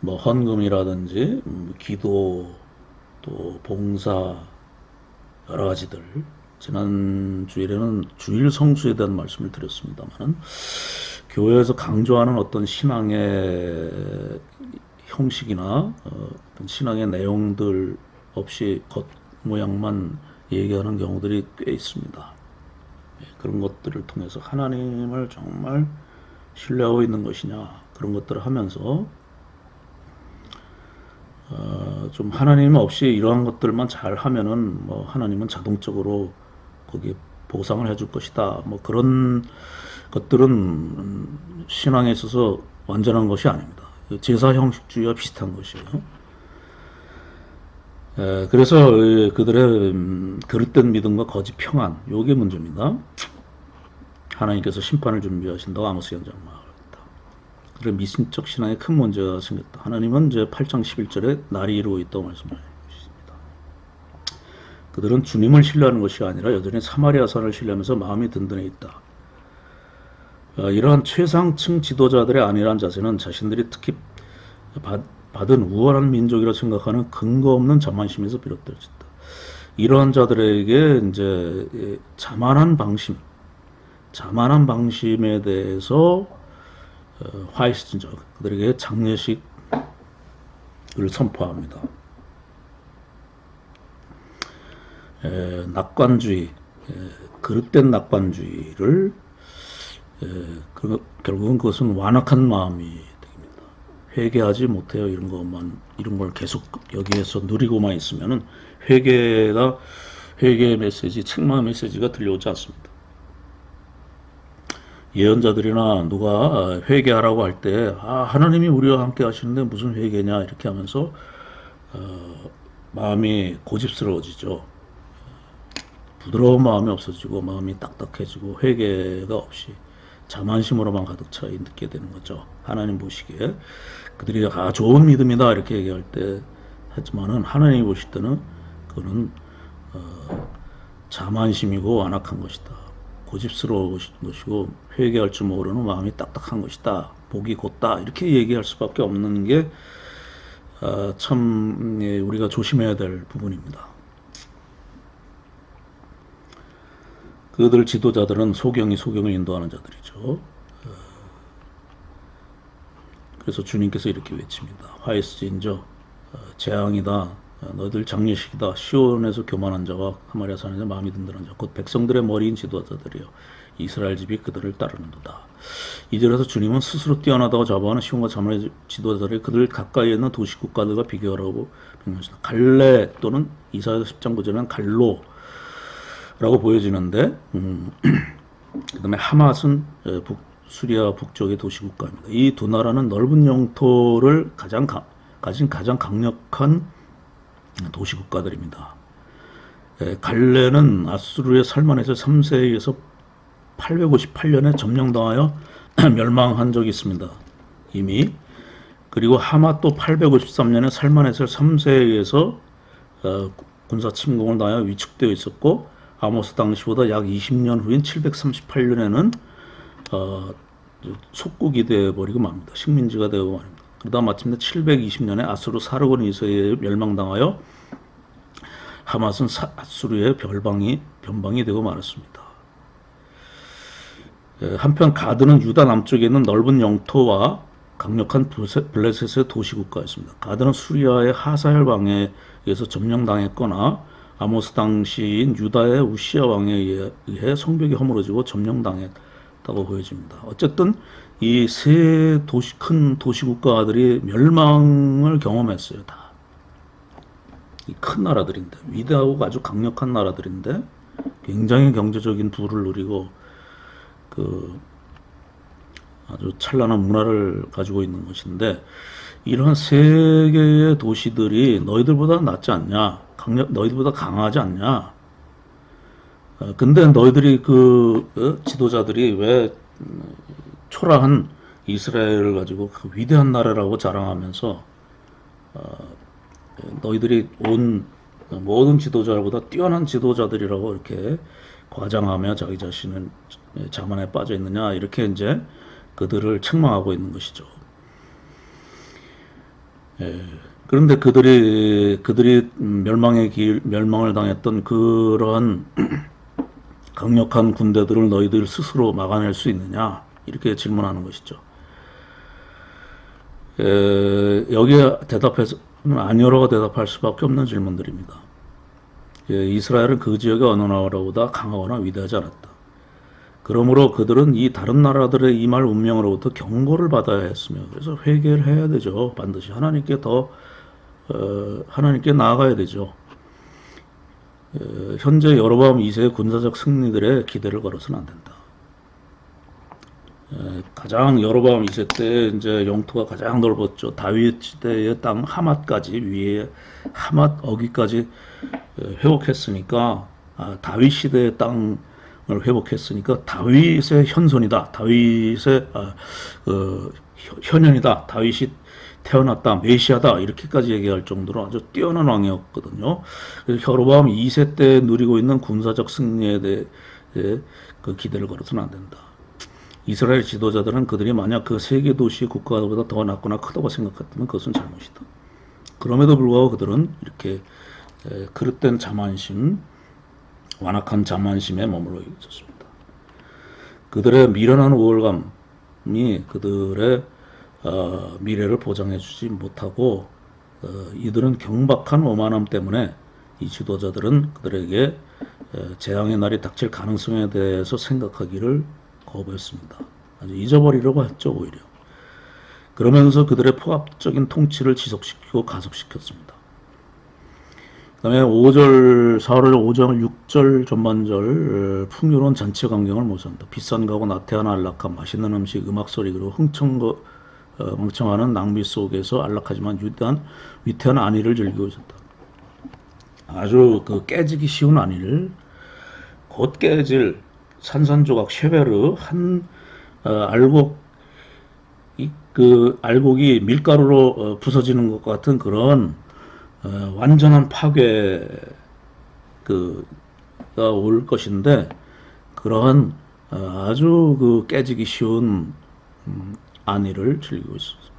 뭐 헌금이라든지 기도 또 봉사 여러 가지들 지난 주일에는 주일 성수에 대한 말씀을 드렸습니다만 교회에서 강조하는 어떤 신앙의 형식이나 어떤 신앙의 내용들 없이 겉모양만 얘기하는 경우들이 꽤 있습니다. 그런 것들을 통해서 하나님을 정말 신뢰하고 있는 것이냐 그런 것들을 하면서 좀 하나님 없이 이러한 것들만 잘 하면은 뭐 하나님은 자동적으로 거기에 보상을 해줄 것이다. 뭐 그런 것들은 신앙에 있어서 완전한 것이 아닙니다. 제사 형식주의와 비슷한 것이에요. 그래서 그들의 그릇된 믿음과 거짓 평안, 요게 문제입니다. 하나님께서 심판을 준비하신다고 아모스 연장 말합니다. 그런 미신적 신앙에 큰 문제가 생겼다. 하나님은 이제 8장 11절에 날이 이루고 있다고 말씀하십니다. 그들은 주님을 신뢰하는 것이 아니라 여전히 사마리아 산을 신뢰하면서 마음이 든든해 있다. 이러한 최상층 지도자들의 안일한 자세는 자신들이 특히 받은 우월한 민족이라 생각하는 근거 없는 자만심에서 비롯되었다. 이러한 자들에게 이제 자만한 방심에 대해서 화이트진저 그들에게 장례식을 선포합니다. 낙관주의, 그릇된 낙관주의를 결국은 그것은 완악한 마음이 됩니다. 회개하지 못해요. 이런 걸 계속 여기에서 누리고만 있으면은 회개의 메시지, 책망의 메시지가 들려오지 않습니다. 예언자들이나 누가 회개하라고 할 때, 하나님이 우리와 함께 하시는데 무슨 회개냐 이렇게 하면서 마음이 고집스러워지죠. 부드러운 마음이 없어지고 마음이 딱딱해지고 회개가 없이 자만심으로만 가득 차 있게 되는 거죠. 하나님 보시기에 그들이 좋은 믿음이다 이렇게 얘기할 때 하지만은 하나님이 보실 때는 그거는 자만심이고 완악한 것이다. 고집스러운 것이고 회개할 줄 모르는 마음이 딱딱한 것이다. 복이 곧다 이렇게 얘기할 수밖에 없는 게 참 우리가 조심해야 될 부분입니다. 그들 지도자들은 소경을 인도하는 자들이죠. 그래서 주님께서 이렇게 외칩니다. 화이스진저 재앙이다. 너희들 장례식이다. 시온에서 교만한 자와 사마리아 산에서 마음이 든든한 자 곧 백성들의 머리인 지도자들이여 이스라엘 집이 그들을 따르는도다. 2절에서 주님은 스스로 뛰어나다고 자부하는 시온과 사마리아 지도자들이 그들 가까이에 있는 도시 국가들과 비교하라고 명령하신다. 갈레 또는 이사야 10장 9절에는 갈로라고 보여지는데 그 다음에 하맛은 수리아 북쪽의 도시국가입니다. 이 두 나라는 넓은 영토를 가진 가장 강력한 도시국가들입니다. 갈레는 아수르의 살만에서 3세에 의해서 858년에 점령당하여 멸망한 적이 있습니다. 이미. 그리고 하맛도 853년에 살만에서 3세에 의해서 군사 침공을 당하여 위축되어 있었고 아모스 당시보다 약 20년 후인 738년에는 속국이 되어버리고 맙니다. 식민지가 되고 맙니다. 그러다 마침내 720년에 아수르 사르곤 2세에 멸망당하여 하맛은 아수르의 변방이 되고 말았습니다. 한편 가드는 유다 남쪽에 있는 넓은 영토와 강력한 블레셋의 도시국가였습니다. 가드는 수리아의 하사엘 왕에 의해서 점령당했거나 아모스 당시인 유다의 우시아 왕에 의해 성벽이 허물어지고 점령당했다고 보여집니다. 어쨌든 이 세 큰 도시국가들이 멸망을 경험했어요. 다. 이 큰 나라들인데 위대하고 아주 강력한 나라들인데 굉장히 경제적인 부를 누리고 아주 찬란한 문화를 가지고 있는 것인데 이런 세 개의 도시들이 너희들보다 낫지 않냐? 너희들보다 강하지 않냐? 근데 너희들이 지도자들이 왜 초라한 이스라엘을 가지고 그 위대한 나라라고 자랑하면서 너희들이 모든 지도자보다 뛰어난 지도자들이라고 이렇게 과장하며 자기 자신은 자만에 빠져 있느냐 이렇게 이제 그들을 책망하고 있는 것이죠. 그런데 그들이 멸망을 당했던 그러한 강력한 군대들을 너희들 스스로 막아낼 수 있느냐? 이렇게 질문하는 것이죠. 여기에 대답해서는 아니오라고 대답할 수밖에 없는 질문들입니다. 이스라엘은 그 지역의 어느 나라보다 강하거나 위대하지 않았다. 그러므로 그들은 이 다른 나라들의 임할 운명으로부터 경고를 받아야 했으며, 그래서 회개를 해야 되죠. 반드시 하나님께 나아가야 되죠. 현재 여로보암 2세의 군사적 승리들의 기대를 걸어서는 안 된다. 가장 여로보암 2세 때 이제 영토가 가장 넓었죠. 다윗 시대의 땅 하맛까지, 위에 하맛 어기까지 회복했으니까, 다윗 시대의 땅을 회복했으니까 다윗의 현손이다. 다윗의 현현이다. 다윗이 태어났다. 메시아다. 이렇게까지 얘기할 정도로 아주 뛰어난 왕이었거든요. 그래서 여로보암 2세 때 누리고 있는 군사적 승리에 대해 그 기대를 걸어서는 안 된다. 이스라엘 지도자들은 그들이 만약 그 세계 도시 국가보다 더 낫거나 크다고 생각했다면 그것은 잘못이다. 그럼에도 불구하고 그들은 이렇게 그릇된 자만심, 완악한 자만심에 머물러 있었습니다. 그들의 미련한 우월감이 그들의 미래를 보장해주지 못하고, 이들은 경박한 오만함 때문에 이 지도자들은 그들에게 재앙의 날이 닥칠 가능성에 대해서 생각하기를 거부했습니다. 아주 잊어버리려고 했죠, 오히려. 그러면서 그들의 포압적인 통치를 지속시키고 가속시켰습니다. 그 다음에 4월 5절, 6절 전반절 풍요로운 잔치 광경을 모습합니다. 비싼 가구, 나태한 안락함, 맛있는 음식, 음악 소리, 그리고 멍청하는 낭비 속에서 안락하지만 위태한 안위를 즐기고 있었다. 아주 그 깨지기 쉬운 안위를, 곧 깨질 산산조각 쉐베르 한 알곡이 밀가루로 부서지는 것 같은 그런 완전한 파괴가 올 것인데, 그러한 아주 그 깨지기 쉬운 안위를 즐기고 있습니다.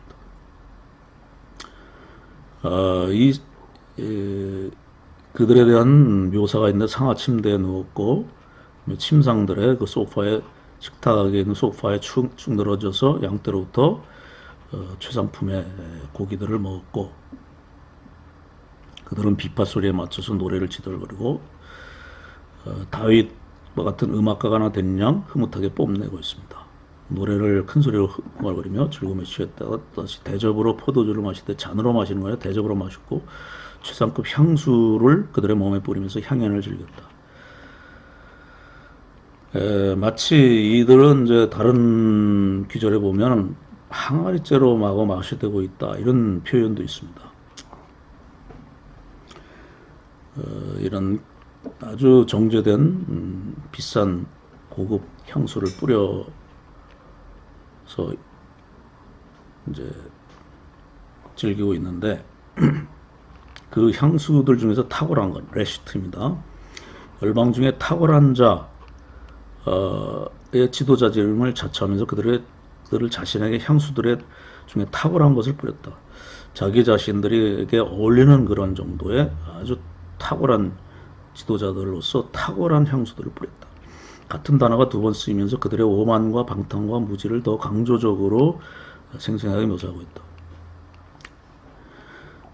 그들에 대한 묘사가 있는데, 상하 침대에 누웠고 침상들의 그 소파에, 식탁에 있는 소파에 축 늘어져서 양떼로부터 최상품의 고기들을 먹었고, 그들은 비파 소리에 맞춰서 노래를 지들거리고 다윗과 같은 음악가가 하나 된 양 흐뭇하게 뽐내고 있습니다. 노래를 큰 소리로 흥얼거리며 즐거움에 취했다가 다시 대접으로 포도주를 마실 때 잔으로 마시는 거예요. 대접으로 마셨고 최상급 향수를 그들의 몸에 뿌리면서 향연을 즐겼다. 마치 이들은 이제 다른 귀절에 보면 항아리째로 마고 마시되고 있다, 이런 표현도 있습니다. 이런 아주 정제된 비싼 고급 향수를 뿌려서 이제 즐기고 있는데, 그 향수들 중에서 탁월한 건 레시트입니다. 열방 중에 탁월한 자의 지도자임을 자처하면서 그들을 자신에게 향수들의 중에 탁월한 것을 뿌렸다. 자기 자신들에게 어울리는 그런 정도의 아주 탁월한 지도자들로서 탁월한 향수들을 뿌렸다. 같은 단어가 두 번 쓰이면서 그들의 오만과 방탕과 무지를 더 강조적으로 생생하게 묘사하고 있다.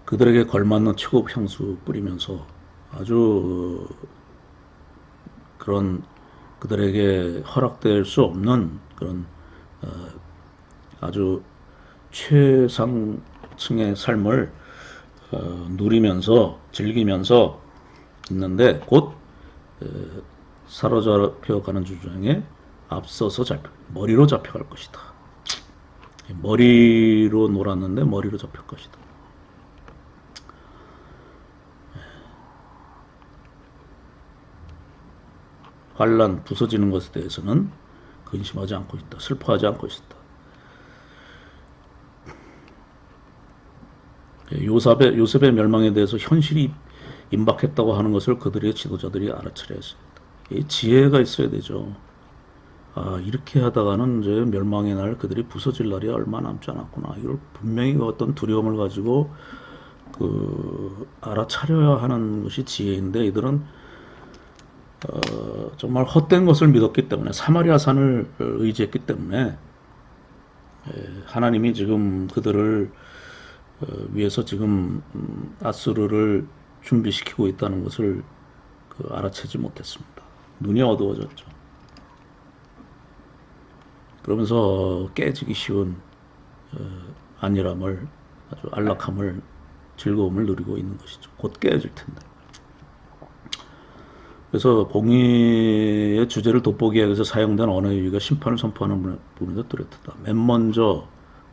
그들에게 걸맞는 최고급 향수 뿌리면서 아주 그런 그들에게 허락될 수 없는 그런 아주 최상층의 삶을 누리면서 즐기면서 있는데, 곧 사로잡혀가는 주장에 앞서서 머리로 잡혀갈 것이다. 머리로 놀았는데 머리로 잡힐 것이다. 환란, 부서지는 것에 대해서는 근심하지 않고 있다. 슬퍼하지 않고 있다. 요셉의 멸망에 대해서 현실이 임박했다고 하는 것을 그들의 지도자들이 알아차려야 했습니다. 지혜가 있어야 되죠. 이렇게 하다가는 이제 멸망의 날, 그들이 부서질 날이 얼마 남지 않았구나. 이걸 분명히 어떤 두려움을 가지고 알아차려야 하는 것이 지혜인데, 이들은 정말 헛된 것을 믿었기 때문에, 사마리아 산을 의지했기 때문에 하나님이 지금 그들을 위해서 지금 아수르를 준비시키고 있다는 것을 알아채지 못했습니다. 눈이 어두워졌죠. 그러면서 깨지기 쉬운 안일함을, 아주 안락함을, 즐거움을 누리고 있는 것이죠. 곧 깨어질 텐데. 그래서 공의의 주제를 돋보기 위해서 사용된 언어의 유희가 심판을 선포하는 부분에서 뚜렷하다. 맨 먼저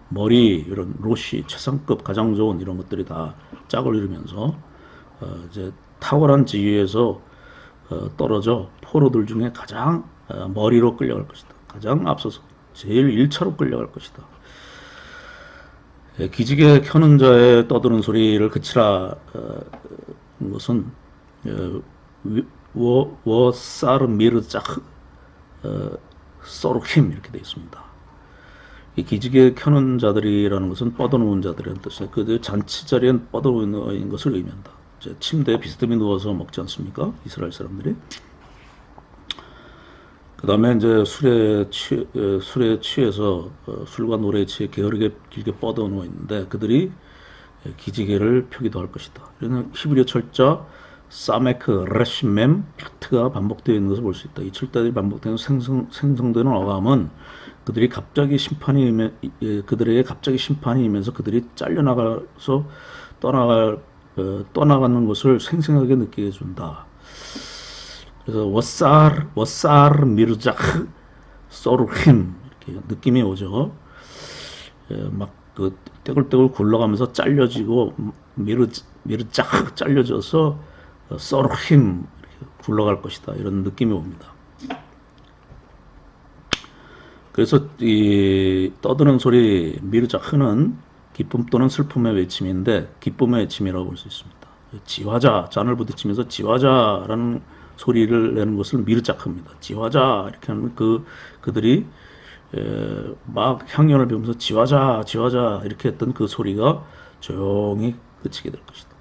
머리, 이런 로시, 최상급, 가장 좋은 이런 것들이 다 짝을 이루면서 이제 탁월한 지위에서 떨어져 포로들 중에 가장 머리로 끌려갈 것이다. 가장 앞서서 제일 1차로 끌려갈 것이다. 기지개 켜는 자의 떠드는 소리를 그치라 것은 워사르미르짝 소르힘 이렇게 되어 있습니다. 이 기지개 켜는 자들이라는 것은 뻗어놓은 자들이라는 뜻이에요. 그 잔치 자리엔 뻗어놓은 것을 의미한다. 침대에 비스듬히 누워서 먹지 않습니까? 이스라엘 사람들이. 그 다음에 이제 술에 취해서 술과 노래에 취해 게으르게 길게 뻗어 누워 있는데, 그들이 기지개를 펴기도 할 것이다. 이런 히브리어 철자 사메크, 레시멤, 가 반복되어 있는 것을 볼 수 있다. 이 철자들이 반복되는 생성되는 어감은 그들에게 갑자기 심판이 임해서 그들이 잘려나가서 떠나가는 것을 생생하게 느끼게 해준다. 그래서 워사르 미르자흐 소르힘 이렇게 느낌이 오죠. 막 떼굴떼굴 굴러가면서 잘려지고 미르자흐 잘려져서 소르힘 이렇게 굴러갈 것이다. 이런 느낌이 옵니다. 그래서 이 떠드는 소리 미르자흐는 기쁨 또는 슬픔의 외침인데, 기쁨의 외침이라고 볼 수 있습니다. 지화자, 잔을 부딪히면서 지화자라는 소리를 내는 것을 미르자흐입니다. 지화자 이렇게 하면 그들이 막 향연을 배우면서 지화자 이렇게 했던 그 소리가 조용히 그치게 될 것이다.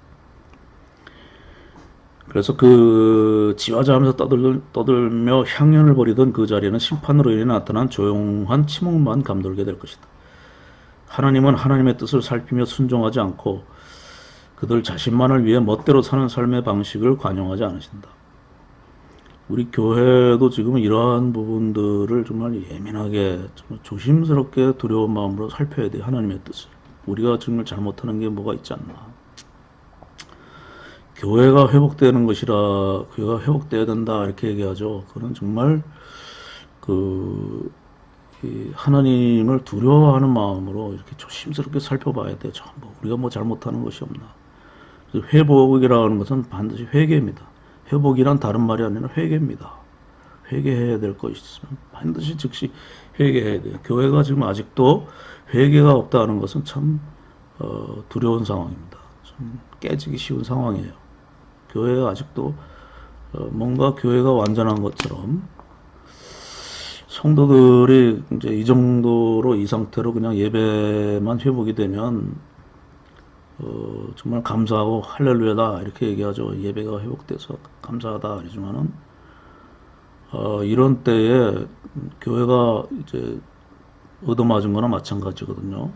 그래서 그 지화자하면서 떠들며 향연을 벌이던 그 자리에는 심판으로 인해 나타난 조용한 침묵만 감돌게 될 것이다. 하나님은 하나님의 뜻을 살피며 순종하지 않고 그들 자신만을 위해 멋대로 사는 삶의 방식을 관용하지 않으신다. 우리 교회도 지금 이러한 부분들을 정말 예민하게, 정말 조심스럽게 두려운 마음으로 살펴야 돼. 하나님의 뜻을. 우리가 정말 잘못하는 게 뭐가 있지 않나. 교회가 회복되는 것이라, 교회가 회복돼야 된다 이렇게 얘기하죠. 그건 정말 하나님을 두려워하는 마음으로 이렇게 조심스럽게 살펴봐야 돼. 전부 우리가 뭐 잘못하는 것이 없나. 회복이라고 하는 것은 반드시 회개입니다. 회복이란 다른 말이 아니라 회개입니다. 회개해야 될 것이 있으면 반드시 즉시 회개해야 돼요. 교회가 지금 아직도 회개가 없다는 것은 참 두려운 상황입니다. 좀 깨지기 쉬운 상황이에요. 교회가 아직도 뭔가 교회가 완전한 것처럼, 성도들이 이제 이 정도로, 이 상태로 그냥 예배만 회복이 되면 정말 감사하고 할렐루야다 이렇게 얘기하죠. 예배가 회복돼서 감사하다 이러지만은 이런 때에 교회가 이제 얻어맞은 거나 마찬가지거든요.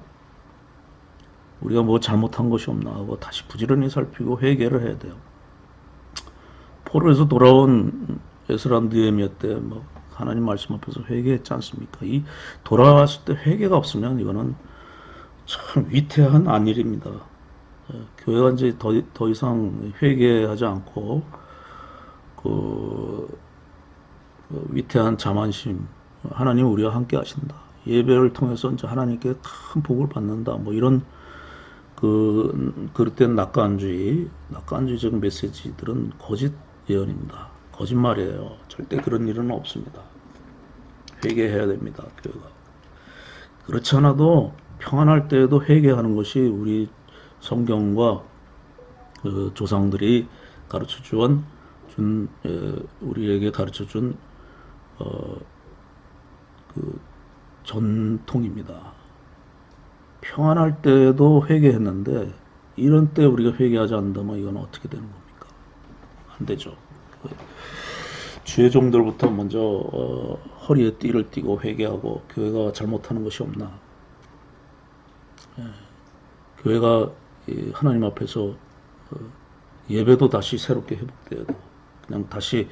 우리가 뭐 잘못한 것이 없나 하고 다시 부지런히 살피고 회개를 해야 돼요. 포로에서 돌아온 에스라 느헤미야 때 뭐 하나님 말씀 앞에서 회개했지 않습니까? 이 돌아왔을 때 회개가 없으면 이거는 참 위태한 안일입니다. 교회가 이제 더 이상 회개하지 않고 위태한 자만심, 하나님 우리와 함께 하신다. 예배를 통해서 이제 하나님께 큰 복을 받는다. 뭐 이런 그릇된 낙관주의적 메시지들은 거짓 예언입니다. 거짓말이에요. 절대 그런 일은 없습니다. 회개해야 됩니다. 교회가. 그렇지 않아도 평안할 때에도 회개하는 것이 우리 성경과 조상들이 가르쳐준 우리에게 가르쳐준 전통입니다. 평안할 때도 회개했는데 이런 때 우리가 회개하지 않는다면 이건 어떻게 되는 겁니까? 안 되죠. 죄종들부터 먼저 허리에 띠를 띠고 회개하고 교회가 잘못하는 것이 없나. 교회가 하나님 앞에서 예배도 다시 새롭게 회복돼야 되고 그냥 다시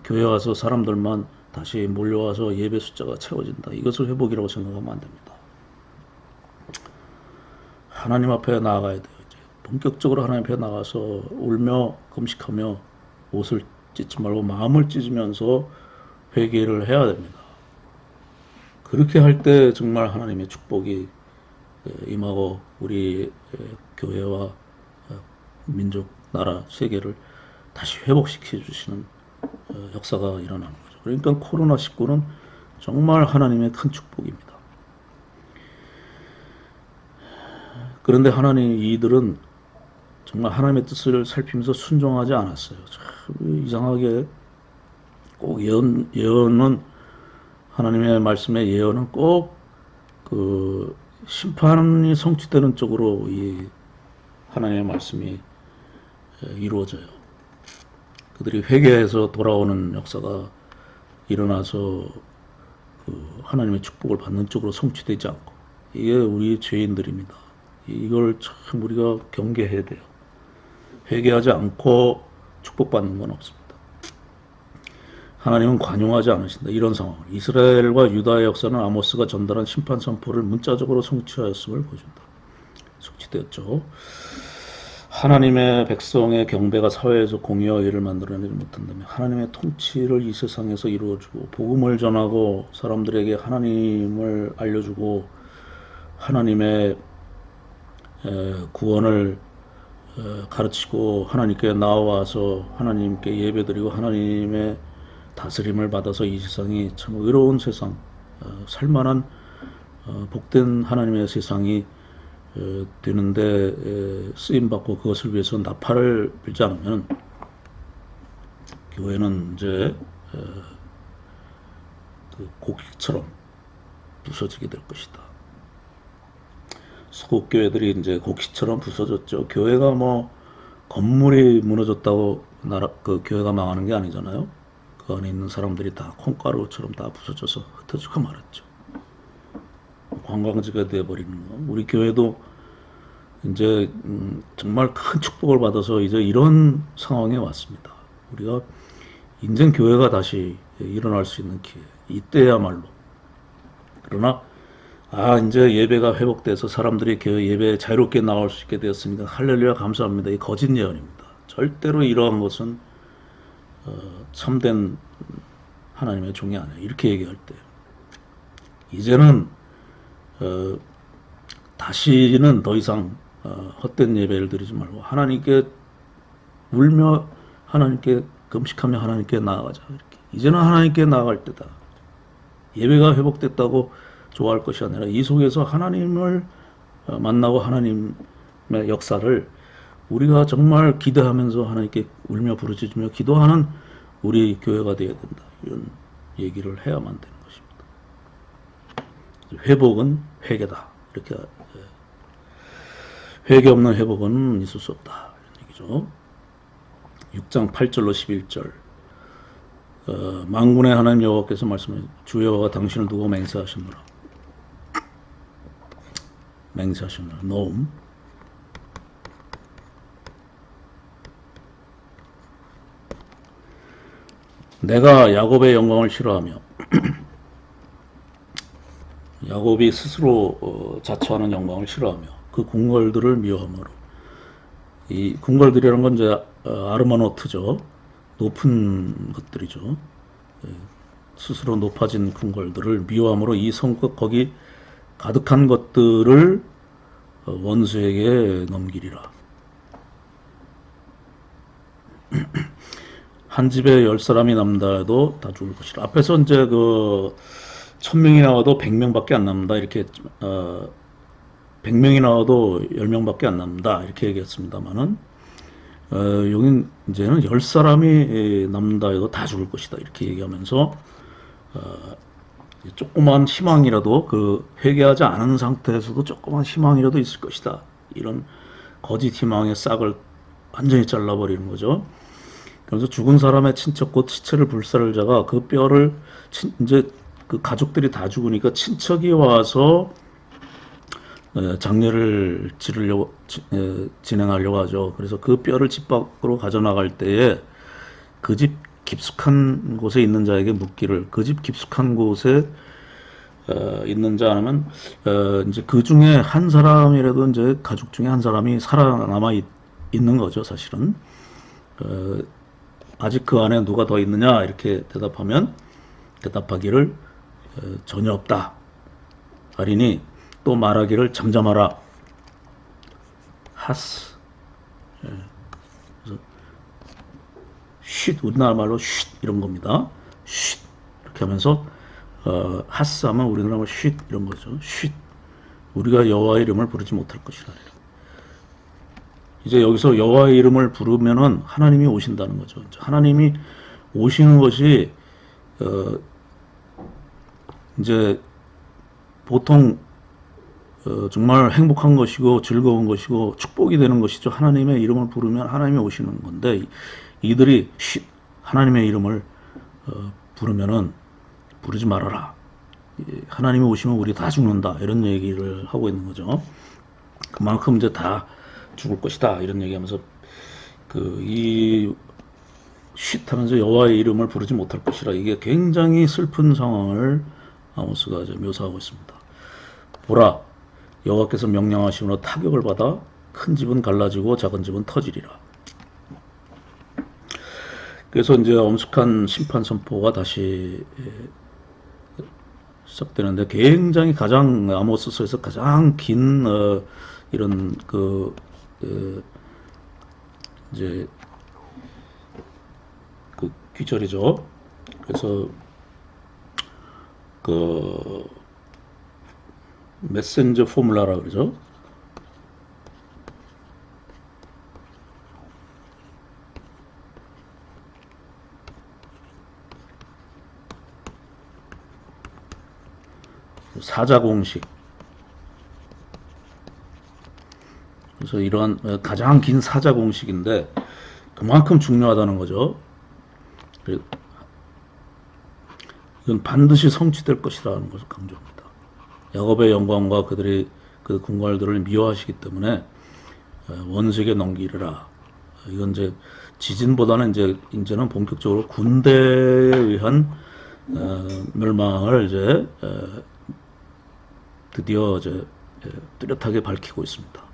교회 와서 사람들만 다시 몰려와서 예배 숫자가 채워진다. 이것을 회복이라고 생각하면 안 됩니다. 하나님 앞에 나아가야 돼요. 이제 본격적으로 하나님 앞에 나가서 울며 금식하며 옷을 찢지 말고 마음을 찢으면서 회개를 해야 됩니다. 그렇게 할 때 정말 하나님의 축복이 임하고 우리 교회와 민족, 나라, 세계를 다시 회복시켜 주시는 역사가 일어나는 거죠. 그러니까 코로나19는 정말 하나님의 큰 축복입니다. 그런데 하나님 이들은 정말 하나님의 뜻을 살피면서 순종하지 않았어요. 참 이상하게 꼭 예언은 하나님의 말씀의 예언은 꼭 그 심판이 성취되는 쪽으로 이 하나님의 말씀이 이루어져요. 그들이 회개해서 돌아오는 역사가 일어나서 그 하나님의 축복을 받는 쪽으로 성취되지 않고 이게 우리 죄인들입니다. 이걸 참 우리가 경계해야 돼요. 회개하지 않고 축복받는 건 없습니다. 하나님은 관용하지 않으신다. 이런 상황. 이스라엘과 유다의 역사는 아모스가 전달한 심판 선포를 문자적으로 성취하였음을 보여준다. 성취되었죠. 하나님의 백성의 경배가 사회에서 공의와 의를 만들어내지 못한다면 하나님의 통치를 이 세상에서 이루어주고 복음을 전하고 사람들에게 하나님을 알려주고 하나님의 구원을 가르치고 하나님께 나와서 하나님께 예배드리고 하나님의 다스림을 받아서 이 세상이 참 의로운 세상, 살만한 복된 하나님의 세상이 되는데 쓰임받고 그것을 위해서 나팔을 불지 않으면 교회는 이제 그 곡식처럼 부서지게 될 것이다. 소국 교회들이 이제 곡식처럼 부서졌죠. 교회가 뭐 건물이 무너졌다고 그 교회가 망하는 게 아니잖아요. 그 안에 있는 사람들이 다 콩가루처럼 다 부서져서 흩어지고 말았죠. 관광지가 되어버리는 거. 우리 교회도 이제 정말 큰 축복을 받아서 이제 이런 상황에 왔습니다. 우리가 인생 교회가 다시 일어날 수 있는 기회. 이때야말로. 그러나 이제 예배가 회복돼서 사람들이 교회 예배에 자유롭게 나올 수 있게 되었으니까 할렐루야 감사합니다. 이 거짓 예언입니다. 절대로 이러한 것은 참된 하나님의 종이 아니에요. 이렇게 얘기할 때 이제는 다시는 더 이상 헛된 예배를 드리지 말고 하나님께 울며 하나님께 금식하며 하나님께 나아가자. 이렇게. 이제는 하나님께 나아갈 때다. 예배가 회복됐다고 좋아할 것이 아니라 이 속에서 하나님을 만나고 하나님의 역사를 우리가 정말 기대하면서 하나님께 울며 부르짖으며 기도하는 우리 교회가 되어야 된다. 이런 얘기를 해야만 되는 것입니다. 회복은 회개다. 이렇게 회개 없는 회복은 있을 수 없다. 이런 얘기죠. 6장 8절로 11절 만군의 하나님 여호와께서 말씀해 주 여호와가 당신을 두고 맹세하시노라. 맹세하시노라. 노음 내가 야곱의 영광을 싫어하며 야곱이 스스로 자처하는 영광을 싫어하며 그 궁궐들을 미워하므로 이 궁궐들이라는 건 이제 아르마노트죠. 높은 것들이죠. 스스로 높아진 궁궐들을 미워함으로 이 성곽 거기 가득한 것들을 원수에게 넘기리라. 한 집에 10사람이 남다 해도 다 죽을 것이라. 앞에서 이제 그 1000명이 나와도 100명밖에 안 남는다 이렇게 100명이 나와도 10명밖에 안 남는다 이렇게 얘기했습니다만은 여긴 이제는 10사람이 남는다 해도 다 죽을 것이다 이렇게 얘기하면서 조그만 희망이라도 그 회개하지 않은 상태에서도 조그만 희망이라도 있을 것이다 이런 거짓 희망의 싹을 완전히 잘라버리는 거죠. 그래서 죽은 사람의 친척 곧 시체를 불사를 자가 그 뼈를 이제 그 가족들이 다 죽으니까 친척이 와서 장례를 진행하려고 하죠. 그래서 그 뼈를 집 밖으로 가져나갈 때에 그 집 깊숙한 곳에 있는 자에게 묻기를, 그 집 깊숙한 곳에 있는 자 하면 이제 그 중에 한 사람이라도 이제 가족 중에 한 사람이 살아남아 있는 거죠, 사실은. 어, 아직 그 안에 누가 더 있느냐 이렇게 대답하기를 전혀 없다 하리니 또 말하기를 잠잠하라 하스. 그래서 쉿, 우리나라 말로 쉿 이런 겁니다. 쉿 이렇게 하면서 하스 하면 우리나라 말로 쉿 이런 거죠. 쉿, 우리가 여호와의 이름을 부르지 못할 것이라. 이제 여기서 여호와의 이름을 부르면은 하나님이 오신다는 거죠. 하나님이 오시는 것이 이제 보통 정말 행복한 것이고 즐거운 것이고 축복이 되는 것이죠. 하나님의 이름을 부르면 하나님이 오시는 건데 이들이 하나님의 이름을 부르면은 부르지 말아라. 하나님이 오시면 우리 다 죽는다. 이런 얘기를 하고 있는 거죠. 그만큼 이제 다 죽을 것이다. 이런 얘기하면서 이 쉿하면서 여호와의 이름을 부르지 못할 것이라, 이게 굉장히 슬픈 상황을 아모스가 이제 묘사하고 있습니다. 보라, 여호와께서 명령하시므로 타격을 받아 큰 집은 갈라지고 작은 집은 터지리라. 그래서 이제 엄숙한 심판 선포가 다시 시작되는데, 굉장히 아모스서에서 가장 긴 이런 이제 그 귀절이죠. 그래서 메신저 포뮬라라 그러죠. 사자 공식. 그래서 이러한 가장 긴 사자 공식인데 그만큼 중요하다는 거죠. 이건 반드시 성취될 것이라는 것을 강조합니다. 야곱의 영광과 그들의 그 궁궐들을 미워하시기 때문에 원수에게 넘기리라. 이건 이제 지진보다는 이제는 본격적으로 군대에 의한 멸망을 이제 드디어 이제 뚜렷하게 밝히고 있습니다.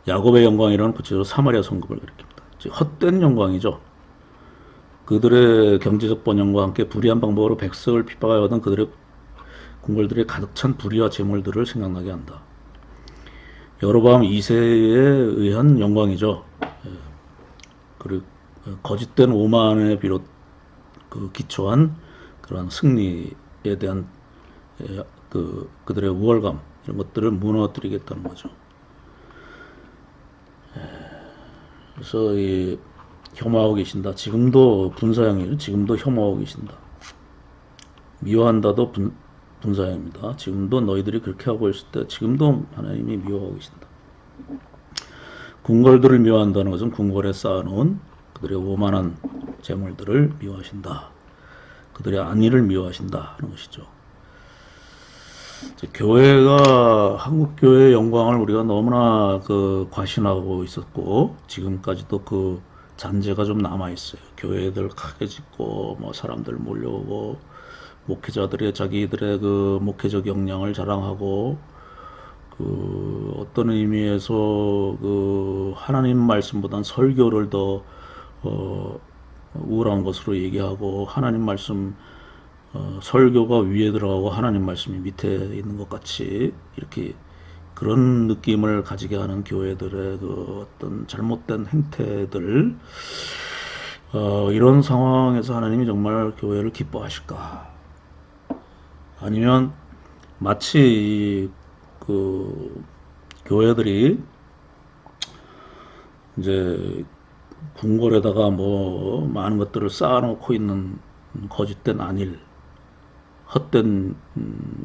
야곱의 영광이라는 구체적으로 사마리아 성급을 가리킵니다. 헛된 영광이죠. 그들의 경제적 번영과 함께 불의한 방법으로 백성을 핍박하여 얻은 그들의 궁궐들에 가득 찬 불의와 재물들을 생각나게 한다. 여로보암 2세에 의한 영광이죠. 그리고 거짓된 오만에 비롯 기초한 그런 승리에 대한 그들의 우월감, 이런 것들을 무너뜨리겠다는 거죠. 그래서 혐오하고 계신다. 지금도 분사형이에요. 지금도 혐오하고 계신다. 미워한다도 분사형입니다. 지금도 너희들이 그렇게 하고 있을 때 지금도 하나님이 미워하고 계신다. 궁궐들을 미워한다는 것은 궁궐에 쌓아놓은 그들의 오만한 재물들을 미워하신다. 그들의 안위를 미워하신다 하는 것이죠. 교회가, 한국 교회의 영광을 우리가 너무나 과신하고 있었고, 지금까지도 그 잔재가 좀 남아 있어요. 교회들 크게 짓고, 사람들 몰려오고, 목회자들의 자기들의 목회적 역량을 자랑하고, 어떤 의미에서 하나님 말씀보단 설교를 더 우월한 것으로 얘기하고, 하나님 말씀 설교가 위에 들어가고 하나님 말씀이 밑에 있는 것 같이 이렇게 그런 느낌을 가지게 하는 교회들의 어떤 잘못된 행태들, 이런 상황에서 하나님이 정말 교회를 기뻐하실까? 아니면 마치 교회들이 이제 궁궐에다가 많은 것들을 쌓아놓고 있는 거짓된 안일, 헛된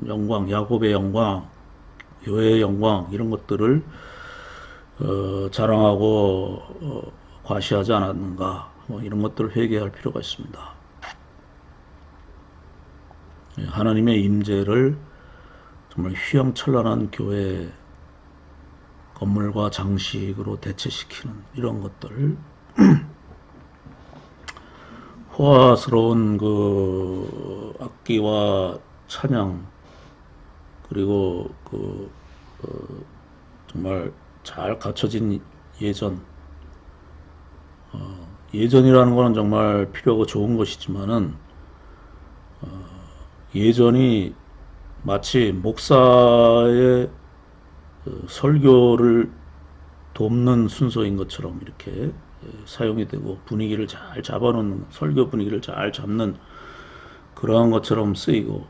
영광, 야곱의 영광, 교회의 영광, 이런 것들을 자랑하고 과시하지 않았는가, 뭐 이런 것들을 회개할 필요가 있습니다. 하나님의 임재를 정말 휘황찬란한 교회 건물과 장식으로 대체시키는 이런 것들, 호화스러운 그 악기와 찬양, 그리고 정말 잘 갖춰진 예전, 예전이라는 거는 정말 필요하고 좋은 것이지만은 예전이 마치 목사의 설교를 돕는 순서인 것처럼 이렇게 사용이 되고, 분위기를 잘 잡아놓는, 설교 분위기를 잘 잡는 그러한 것처럼 쓰이고,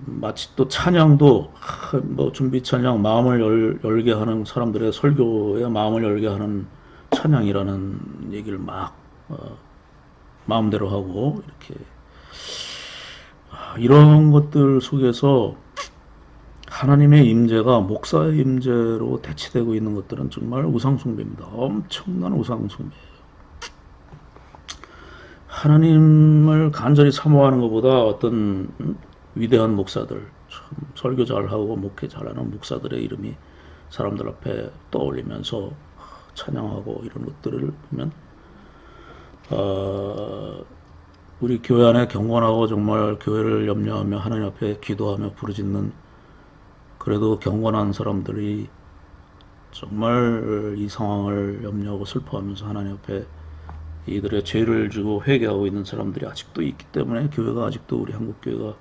마치 또 찬양도 뭐 준비 찬양, 마음을 열게 하는, 사람들의 설교에 마음을 열게 하는 찬양이라는 얘기를 막 마음대로 하고 이렇게, 이런 것들 속에서 하나님의 임재가 목사의 임재로 대치되고 있는 것들은 정말 우상숭배입니다. 엄청난 우상숭배예요. 하나님을 간절히 사모하는 것보다 어떤 위대한 목사들, 참 설교 잘하고 목회 잘하는 목사들의 이름이 사람들 앞에 떠올리면서 찬양하고 이런 것들을 보면, 우리 교회 안에 경건하고 정말 교회를 염려하며 하나님 앞에 기도하며 부르짖는, 그래도 경건한 사람들이 정말 이 상황을 염려하고 슬퍼하면서 하나님 앞에 이들의 죄를 지고 회개하고 있는 사람들이 아직도 있기 때문에 교회가 아직도, 우리 한국 교회가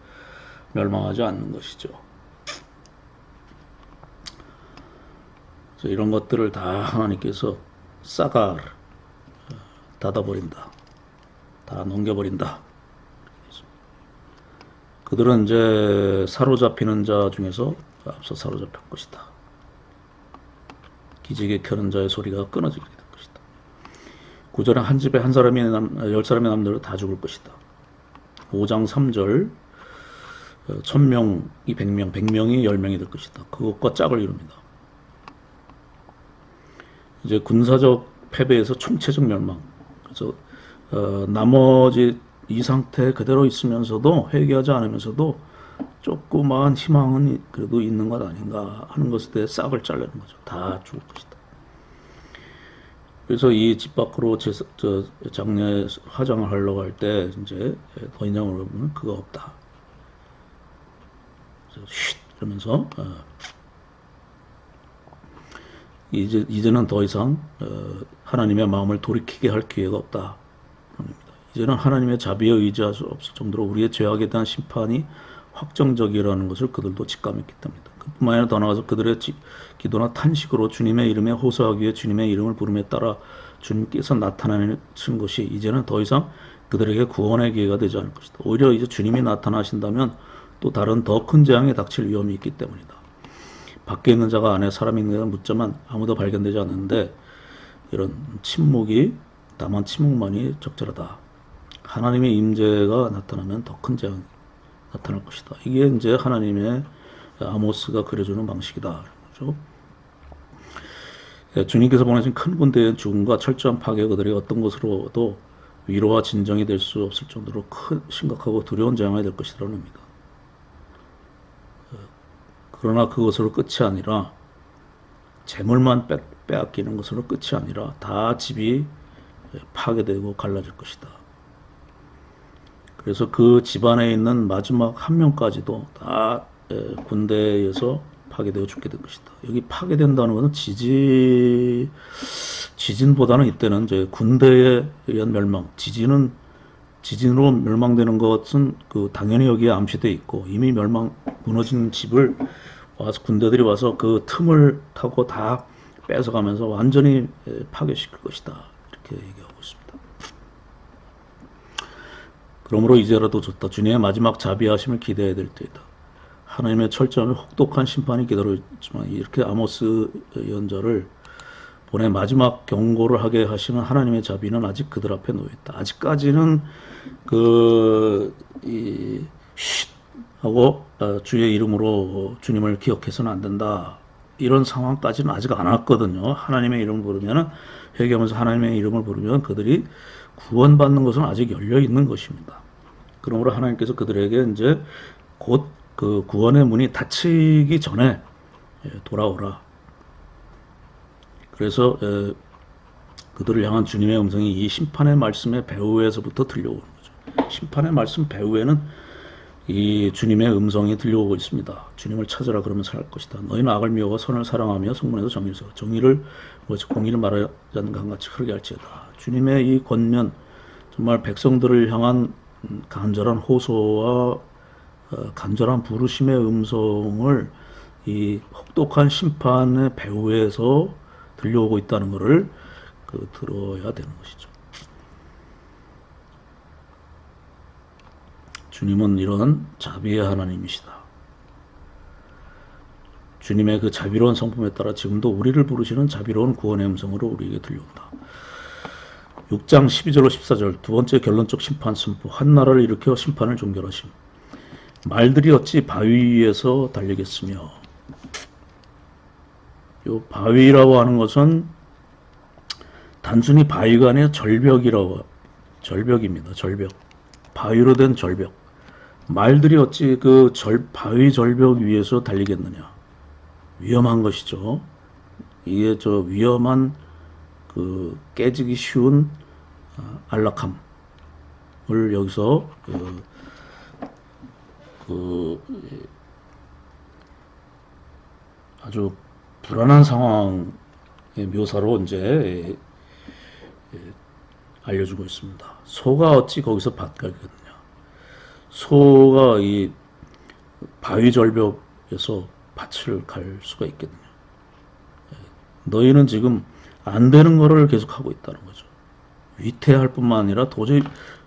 멸망하지 않는 것이죠. 그래서 이런 것들을 다 하나님께서 싸갈 닫아버린다, 다 넘겨버린다. 그들은 이제 사로잡히는 자 중에서 앞서 사로잡힐 것이다. 기지개 켜는 자의 소리가 끊어지게 될 것이다. 9절에 한 집에 한 사람이 10사람의 남들은 다 죽을 것이다. 5장 3절 1000명이 100명, 100명이 10명이 될 것이다. 그것과 짝을 이룹니다. 이제 군사적 패배에서 총체적 멸망. 그래서 나머지 이 상태 그대로 있으면서도, 회개하지 않으면서도 조그마한 희망은 그래도 있는 것 아닌가 하는 것에 대해 싹을 잘라는 거죠. 다 죽을 것이다. 그래서 이 집 밖으로 장례 화장을 하려고 할 때 이제 더 이상 물어보면 그거 없다. 쉿 이러면서 이제는 더 이상 하나님의 마음을 돌이키게 할 기회가 없다. 이제는 하나님의 자비에 의지할 수 없을 정도로 우리의 죄악에 대한 심판이 확정적이라는 것을 그들도 직감했기 때문이다. 그뿐만 아니라 더 나아가서 그들의 기도나 탄식으로 주님의 이름에 호소하기 위해 주님의 이름을 부름에 따라 주님께서 나타나는 것이 이제는 더 이상 그들에게 구원의 기회가 되지 않을 것이다. 오히려 이제 주님이 나타나신다면 또 다른 더 큰 재앙에 닥칠 위험이 있기 때문이다. 밖에 있는 자가 안에 사람이 있는가 묻자만 아무도 발견되지 않는데, 이런 침묵이, 다만 침묵만이 적절하다. 하나님의 임재가 나타나면 더 큰 재앙이 나타날 것이다. 이게 이제 하나님의 아모스가 그려주는 방식이다. 그렇죠? 주님께서 보내신 큰 군대의 죽음과 철저한 파괴가 그들에게 어떤 것으로도 위로와 진정이 될 수 없을 정도로 큰 심각하고 두려운 재앙이 될 것이라는 의미다. 그러나 그것으로 끝이 아니라, 재물만 빼앗기는 것으로 끝이 아니라 다 집이 파괴되고 갈라질 것이다. 그래서 그 집안에 있는 마지막 한 명까지도 다 군대에서 파괴되어 죽게 될 것이다. 여기 파괴된다는 것은 지진보다는 이때는 이제 군대에 의한 멸망, 지진으로 멸망되는 것은 당연히 여기에 암시되어 있고, 이미 무너진 집을 와서 군대들이 와서 그 틈을 타고 다 뺏어가면서 완전히 파괴시킬 것이다. 이렇게 얘기하고 있습니다. 그러므로 이제라도 좋다. 주님의 마지막 자비하심을 기대해야 될 때이다. 하나님의 철저하며 혹독한 심판이 기다려 있지만, 이렇게 아모스 예언자를 보내 마지막 경고를 하게 하시는 하나님의 자비는 아직 그들 앞에 놓여 있다. 아직까지는 쉿 하고 주의 이름으로 주님을 기억해서는 안 된다. 이런 상황까지는 아직 안 왔거든요. 하나님의 이름을 부르면은 회개하면서 하나님의 이름을 부르면 그들이 구원받는 것은 아직 열려 있는 것입니다. 그러므로 하나님께서 그들에게 이제 곧 그 구원의 문이 닫히기 전에 돌아오라. 그래서 그들을 향한 주님의 음성이 이 심판의 말씀의 배후에서부터 들려오는 거죠. 심판의 말씀 배후에는 이 주님의 음성이 들려오고 있습니다. 주님을 찾으라 그러면 살 것이다. 너희는 악을 미워하고 선을 사랑하며 성문에서 정의를 세워 정의를 공의를 말하지 않는 강같이 흐르게 할지어다. 주님의 이 권면 정말 백성들을 향한 간절한 호소와 간절한 부르심의 음성을 이 혹독한 심판의 배후에서 들려오고 있다는 것을 들어야 되는 것이죠. 주님은 이런 자비의 하나님이시다. 주님의 그 자비로운 성품에 따라 지금도 우리를 부르시는 자비로운 구원의 음성으로 우리에게 들려온다. 6장 12절로 14절 두 번째 결론적 심판 선포. 한 나라를 일으켜 심판을 종결하심. 말들이 어찌 바위 위에서 달리겠으며. 이 바위라고 하는 것은 단순히 바위가 아니라 절벽입니다. 절벽. 바위로 된 절벽. 말들이 어찌 그 바위 절벽 위에서 달리겠느냐. 위험한 것이죠. 이게 위험한 그 깨지기 쉬운 안락함을 여기서 아주 불안한 상황의 묘사로 이제 알려주고 있습니다. 소가 어찌 거기서 밭 갈겠느냐. 소가 이 바위 절벽에서 밭을 갈 수가 있겠느냐. 너희는 지금 안 되는 거를 계속하고 있다는 거죠. 위태할 뿐만 아니라 도저히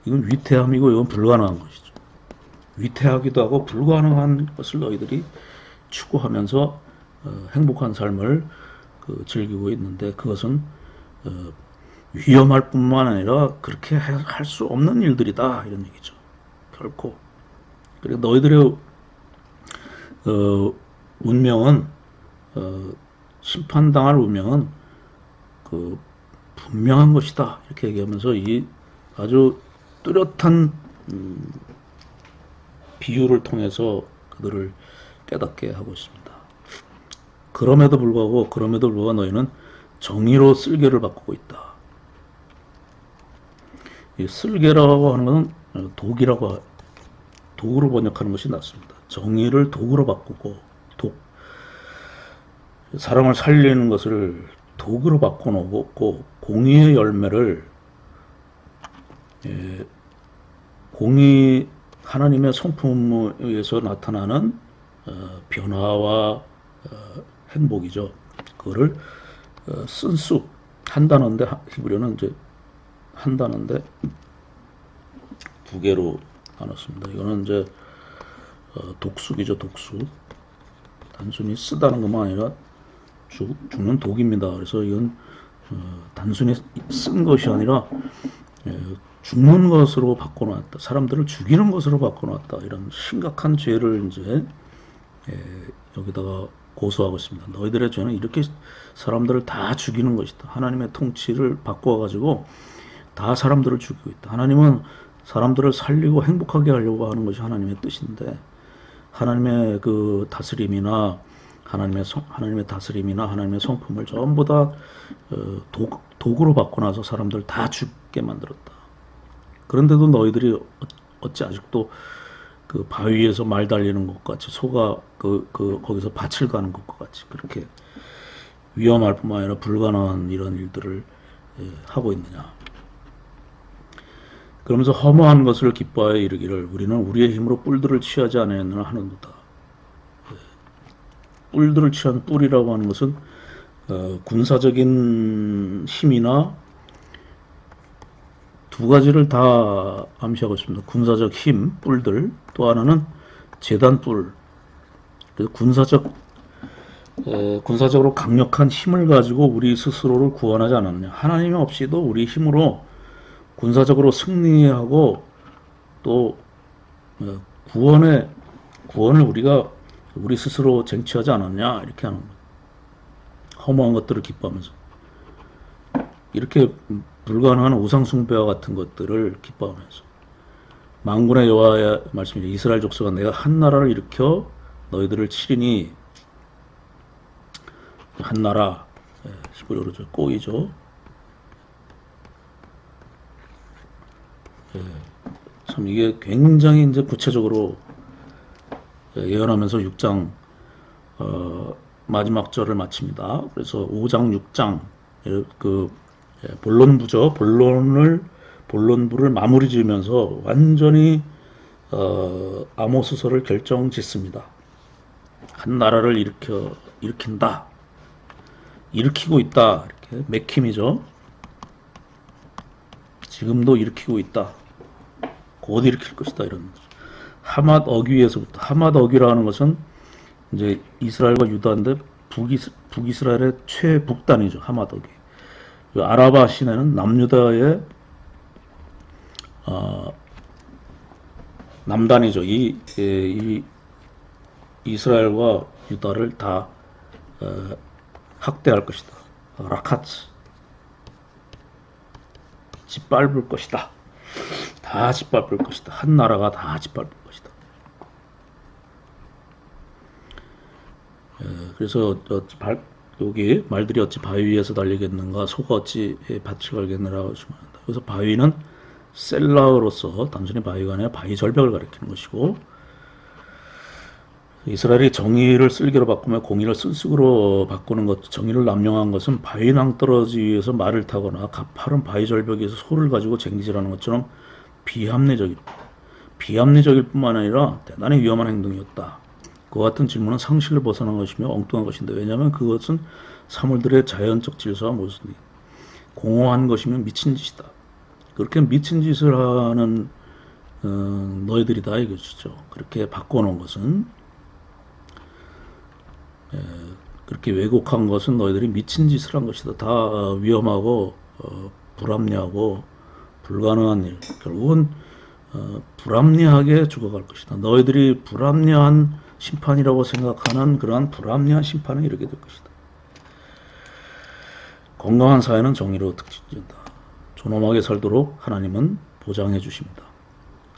이건 위태함이고 이건 불가능한 것이죠. 위태하기도 하고 불가능한 것을 너희들이 추구하면서 행복한 삶을 즐기고 있는데 그것은 위험할 뿐만 아니라 그렇게 할 수 없는 일들이다 이런 얘기죠. 결코. 그리고 너희들의 운명은 심판당할 운명은 분명한 것이다 이렇게 얘기하면서 이 아주 뚜렷한 비유를 통해서 그들을 깨닫게 하고 있습니다. 그럼에도 불구하고 너희는 정의로 쓸개를 바꾸고 있다. 이 쓸개라고 하는 것은 독으로 번역하는 것이 낫습니다. 정의를 독으로 바꾸고 사람을 살리는 것을 독으로 바꿔놓고 공의의 열매를 하나님의 성품에 의해서 나타나는 변화와 행복이죠. 그거를 쓴쑥 한다는데 히브리어는 이제 한다는데 두 개로 나눴습니다. 이거는 이제 독숙이죠, 독숙. 단순히 쓰다는 것만 아니라 죽는 독입니다. 그래서 이건 단순히 쓴 것이 아니라 죽는 것으로 바꿔놨다. 사람들을 죽이는 것으로 바꿔놨다. 이런 심각한 죄를 이제 여기다가 고소하고 있습니다. 너희들의 죄는 이렇게 사람들을 다 죽이는 것이다. 하나님의 통치를 바꿔가지고 다 사람들을 죽이고 있다. 하나님은 사람들을 살리고 행복하게 하려고 하는 것이 하나님의 뜻인데 하나님의 그 다스림이나 하나님의 다스림이나 하나님의 성품을 전부 다 독으로 바꿔놔서 사람들 다 죽게 만들었다. 그런데도 너희들이 어찌 아직도 그 바위에서 말 달리는 것 같이 소가 거기서 밭을 가는 것과 같이 그렇게 위험할 뿐만 아니라 불가능한 이런 일들을 하고 있느냐. 그러면서 허무한 것을 기뻐하여 이르기를 우리는 우리의 힘으로 뿔들을 취하지 않았느냐 하는도다. 뿔들을 취한 뿔이라고 하는 것은 군사적인 힘이나 두 가지를 다 암시하고 있습니다. 군사적 힘, 뿔들, 또 하나는 재단 뿔. 그래서 군사적으로 강력한 힘을 가지고 우리 스스로를 구원하지 않았느냐. 하나님 없이도 우리 힘으로 군사적으로 승리하고 또 구원을 우리가 우리 스스로 쟁취하지 않았냐 이렇게 하는 거예요. 허무한 것들을 기뻐하면서 이렇게 불가능한 우상숭배와 같은 것들을 기뻐하면서 만군의 여호와의 말씀이죠. 이스라엘 족속아 내가 한 나라를 일으켜 너희들을 치리니 한 나라 히브리어로 꼬이죠. 참 이게 굉장히 이제 구체적으로 예언하면서 6장 마지막 절을 마칩니다. 그래서 5장 6장 그 본론부죠. 본론부를 마무리 지으면서 완전히 아모스서를 결정짓습니다. 한 나라를 일으킨다. 일으키고 있다. 이렇게 맥힘이죠. 지금도 일으키고 있다. 곧 일으킬 것이다. 이런 하맛 어귀에서부터 하맛 어귀라는 것은 이제 이스라엘과 유다인데 북이스라엘의 최북단이죠. 하맛 어귀. 아라바 시내는 남유다의 남단이죠. 이 이스라엘과 유다를 다 학대할 것이다. 라카츠 짓밟을 것이다. 다 짓밟을 것이다. 한 나라가 다 짓밟을 것이다. 그래서 여기 말들이 어찌 바위 위에서 달리겠는가 소가 어찌 밭을 갈겠느라고 하시면 한다. 그래서 바위는 셀라로서 단순히 바위가 아니라 바위 절벽을 가리키는 것이고 이스라엘이 정의를 쓸개로 바꾸며 공의를 쓴쑥으로 바꾸는 것, 정의를 남용한 것은 바위 낭떠러지 위에서 말을 타거나 가파른 바위 절벽에서 소를 가지고 쟁기질하는 것처럼 비합리적일 뿐만 아니라 대단히 위험한 행동이었다. 그와 같은 질문은 상식을 벗어난 것이며 엉뚱한 것인데 왜냐하면 그것은 사물들의 자연적 질서와 모습이 공허한 것이면 미친 짓이다. 그렇게 미친 짓을 하는 너희들이다 이것이죠. 그렇게 바꿔놓은 것은 그렇게 왜곡한 것은 너희들이 미친 짓을 한 것이다. 다 위험하고 불합리하고 불가능한 일. 결국은 불합리하게 죽어갈 것이다. 너희들이 불합리한 심판이라고 생각하는 그러한 불합리한 심판에 이르게 될 것이다. 건강한 사회는 정의로 특징된다. 존엄하게 살도록 하나님은 보장해 주십니다.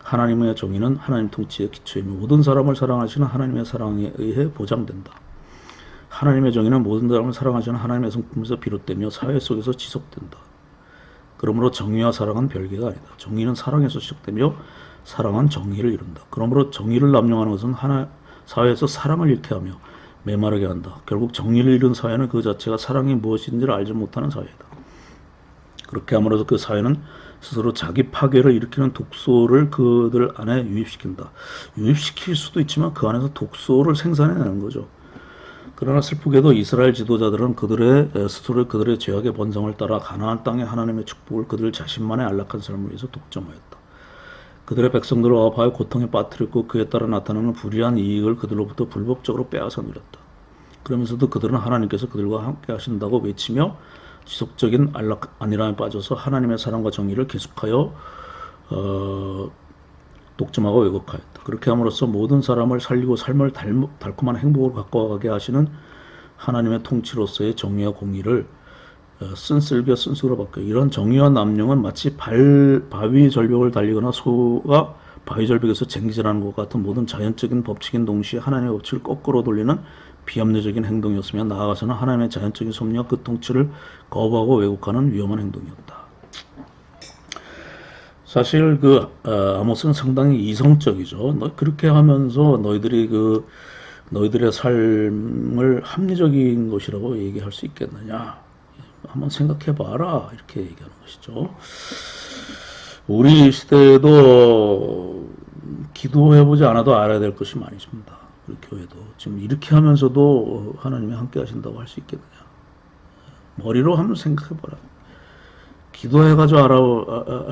하나님의 정의는 하나님 통치의 기초이며 모든 사람을 사랑하시는 하나님의 사랑에 의해 보장된다. 하나님의 정의는 모든 사람을 사랑하시는 하나님의 성품에서 비롯되며 사회 속에서 지속된다. 그러므로 정의와 사랑은 별개가 아니다. 정의는 사랑에서 시작되며 사랑은 정의를 이룬다. 그러므로 정의를 남용하는 것은 사회에서 사랑을 잃게 하며 메마르게 한다. 결국 정의를 잃은 사회는 그 자체가 사랑이 무엇인지를 알지 못하는 사회이다. 그렇게 함으로써 그 사회는 스스로 자기 파괴를 일으키는 독소를 그들 안에 유입시킨다. 유입시킬 수도 있지만 그 안에서 독소를 생산해내는 거죠. 그러나 슬프게도 이스라엘 지도자들은 스스로 그들의 죄악의 본성을 따라 가나안 땅의 하나님의 축복을 그들 자신만의 안락한 삶을 위해서 독점하였다. 그들의 백성들을 억압하여 고통에 빠뜨렸고 그에 따라 나타나는 불의한 이익을 그들로부터 불법적으로 빼앗아 누렸다. 그러면서도 그들은 하나님께서 그들과 함께 하신다고 외치며 지속적인 안일함에 빠져서 하나님의 사랑과 정의를 계속하여 독점하고 왜곡하였다. 그렇게 함으로써 모든 사람을 살리고 삶을 달콤한 행복으로 바꿔가게 하시는 하나님의 통치로서의 정의와 공의를 쓴쓸겨 쓴쑥으로 바뀌어 이런 정의와 남용은 마치 바위 절벽을 달리거나 소가 바위 절벽에서 쟁기질하는 것 같은 모든 자연적인 법칙인 동시에 하나님의 법칙을 거꾸로 돌리는 비합리적인 행동이었으며 나아가서는 하나님의 자연적인 섭리와 그 통치를 거부하고 왜곡하는 위험한 행동이었다. 사실 아모스는 상당히 이성적이죠. 그렇게 하면서 너희들의 삶을 합리적인 것이라고 얘기할 수 있겠느냐? 한번 생각해봐라. 이렇게 얘기하는 것이죠. 우리 시대에도 기도해보지 않아도 알아야 될 것이 많이 있습니다. 우리 교회도 지금 이렇게 하면서도 하나님이 함께 하신다고 할 수 있겠느냐? 머리로 한번 생각해봐라. 기도해가지고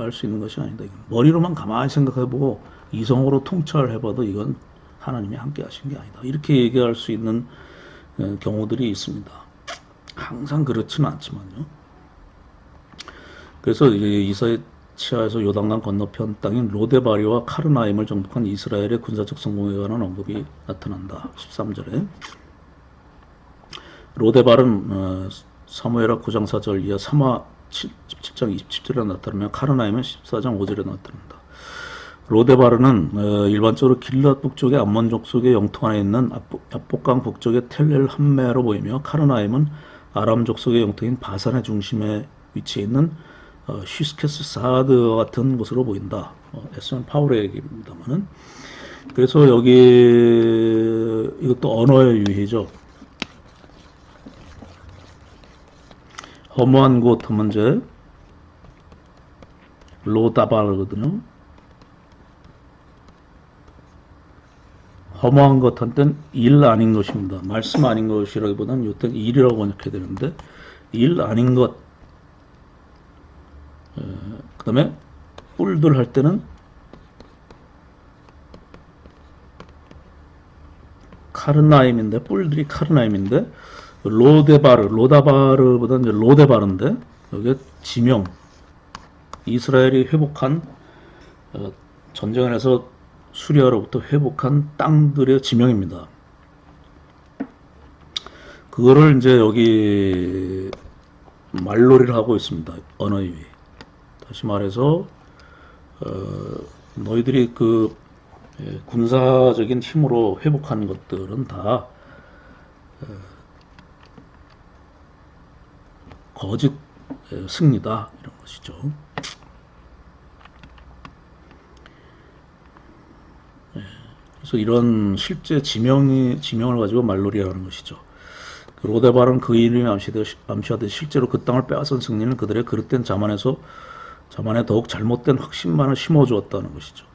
알 수 있는 것이 아니다. 머리로만 가만히 생각해보고 이성으로 통찰해봐도 이건 하나님이 함께 하신 게 아니다. 이렇게 얘기할 수 있는 경우들이 있습니다. 항상 그렇지는 않지만요. 그래서 이사야에서 요단강 건너편 땅인 로데바리와 카르나임을 정복한 이스라엘의 군사적 성공에 관한 언급이 나타난다. 13절에 로데발은 사무엘하 9장 4절 이하 3화 17장 27절에 나타나며 카르나임은 14장 5절에 나타납니다. 로데바르는 일반적으로 길앗 북쪽의 암몬족 속의 영토 안에 있는 압복강 북쪽의 텔엘 함메로 보이며, 카르나임은 아람 족속의 영토인 바산의 중심에 위치해 있는 휘스케스 사드와 같은 곳으로 보인다. 에스원 파울의 얘기입니다만은. 그래서 여기 이것도 언어의 유희죠. 허무한 곳 하면 이제 로다발거든요. 허무한 것 한때는 일 아닌 것입니다. 말씀 아닌 것이라기보다는 이때 일이라고 번역해야 되는데, 일 아닌 것. 그 다음에 뿔들 할 때는 카르나임인데, 뿔들이 카르나임인데, 로다바르보다는 이제 로데바르인데, 여기에 지명, 이스라엘이 회복한 전쟁을 해서 수리아로부터 회복한 땅들의 지명입니다. 그거를 이제 여기 말놀이를 하고 있습니다. 언어의 유희. 다시 말해서 너희들이 그 군사적인 힘으로 회복한 것들은 다 거짓 승리다, 이런 것이죠. 그래서 이런 실제 지명을 가지고 말놀이하는 것이죠. 로데발은 그 이름이 암시하듯이 실제로 그 땅을 빼앗은 승리는 그들의 그릇된 자만에 더욱 잘못된 확신만을 심어주었다는 것이죠.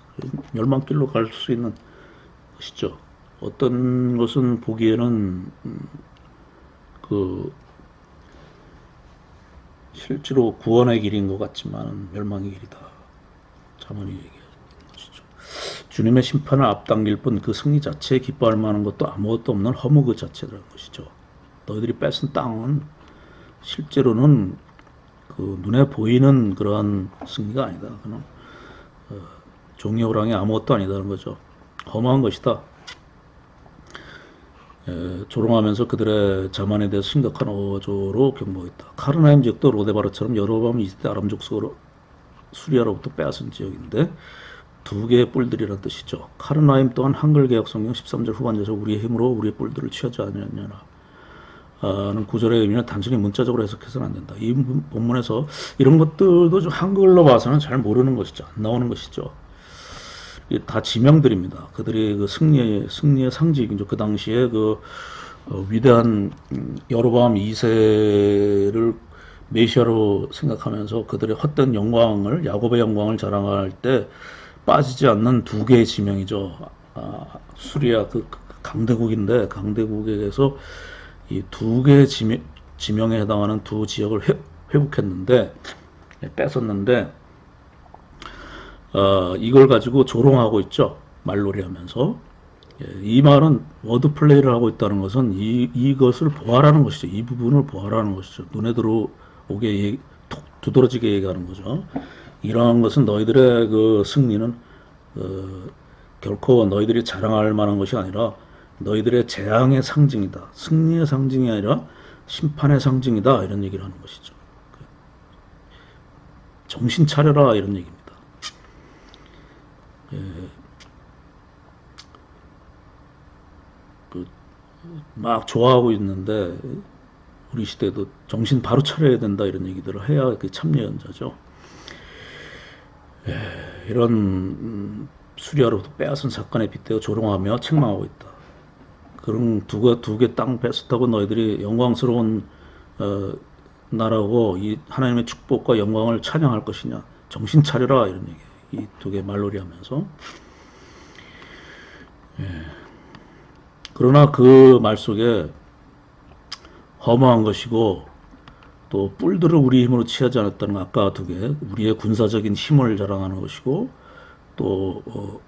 멸망길로 갈 수 있는 것이죠. 어떤 것은 보기에는 그 실제로 구원의 길인 것 같지만 멸망의 길이다. 자문이 얘기하는 것이죠. 주님의 심판을 앞당길 뿐 그 승리 자체에 기뻐할 만한 것도 아무것도 없는 허무 그 자체라는 것이죠. 너희들이 뺏은 땅은 실제로는 그 눈에 보이는 그러한 승리가 아니다. 그냥 종이 호랑이 아무것도 아니다는 거죠. 허무한 것이다. 조롱하면서 그들의 자만에 대해 심각한 어조로 경고했다. 카르나임 지역도 로데바르처럼 여로보암 20대 아람 족속으로 수리아로부터 빼앗은 지역인데, 두 개의 뿔들이라는 뜻이죠. 카르나임 또한 한글 개역 성경 13절 후반절에서 우리의 힘으로 우리의 뿔들을 취하지 않느냐는 구절의 의미는 단순히 문자적으로 해석해서는 안 된다. 이 본문에서 이런 것들도 좀 한글로 봐서는 잘 모르는 것이죠. 안 나오는 것이죠. 다 지명들입니다. 그들이 그 승리의 상징이죠. 그 당시에 그 위대한 여로보암 2세를 메시아로 생각하면서 그들의 헛된 영광을, 야곱의 영광을 자랑할 때 빠지지 않는 두 개의 지명이죠. 수리아 그 강대국인데, 강대국에서 이 두 개의 지명에 해당하는 두 지역을 회복했는데, 뺏었는데, 이걸 가지고 조롱하고 있죠. 말놀이 하면서. 이 말은 워드플레이를 하고 있다는 것은 이것을 보아라는 것이죠. 이 부분을 보아라는 것이죠. 눈에 들어오게 두드러지게 얘기하는 거죠. 이러한 것은 너희들의 그 승리는 결코 너희들이 자랑할 만한 것이 아니라 너희들의 재앙의 상징이다. 승리의 상징이 아니라 심판의 상징이다. 이런 얘기를 하는 것이죠. 정신 차려라, 이런 얘기입니다. 막 좋아하고 있는데 우리 시대도 정신 바로 차려야 된다, 이런 얘기들을 해야 그 참여연자죠. 이런 수리아로부터 빼앗은 사건에 빗대어 조롱하며 책망하고 있다. 그럼 두 개 땅 뺏었다고 너희들이 영광스러운 나라고 이 하나님의 축복과 영광을 찬양할 것이냐? 정신 차려라, 이런 얘기. 이 두 개 말놀이 하면서. 그러나 그 말 속에 허무한 것이고, 또 뿔들을 우리 힘으로 취하지 않았다는 아까 두 개, 우리의 군사적인 힘을 자랑하는 것이고, 또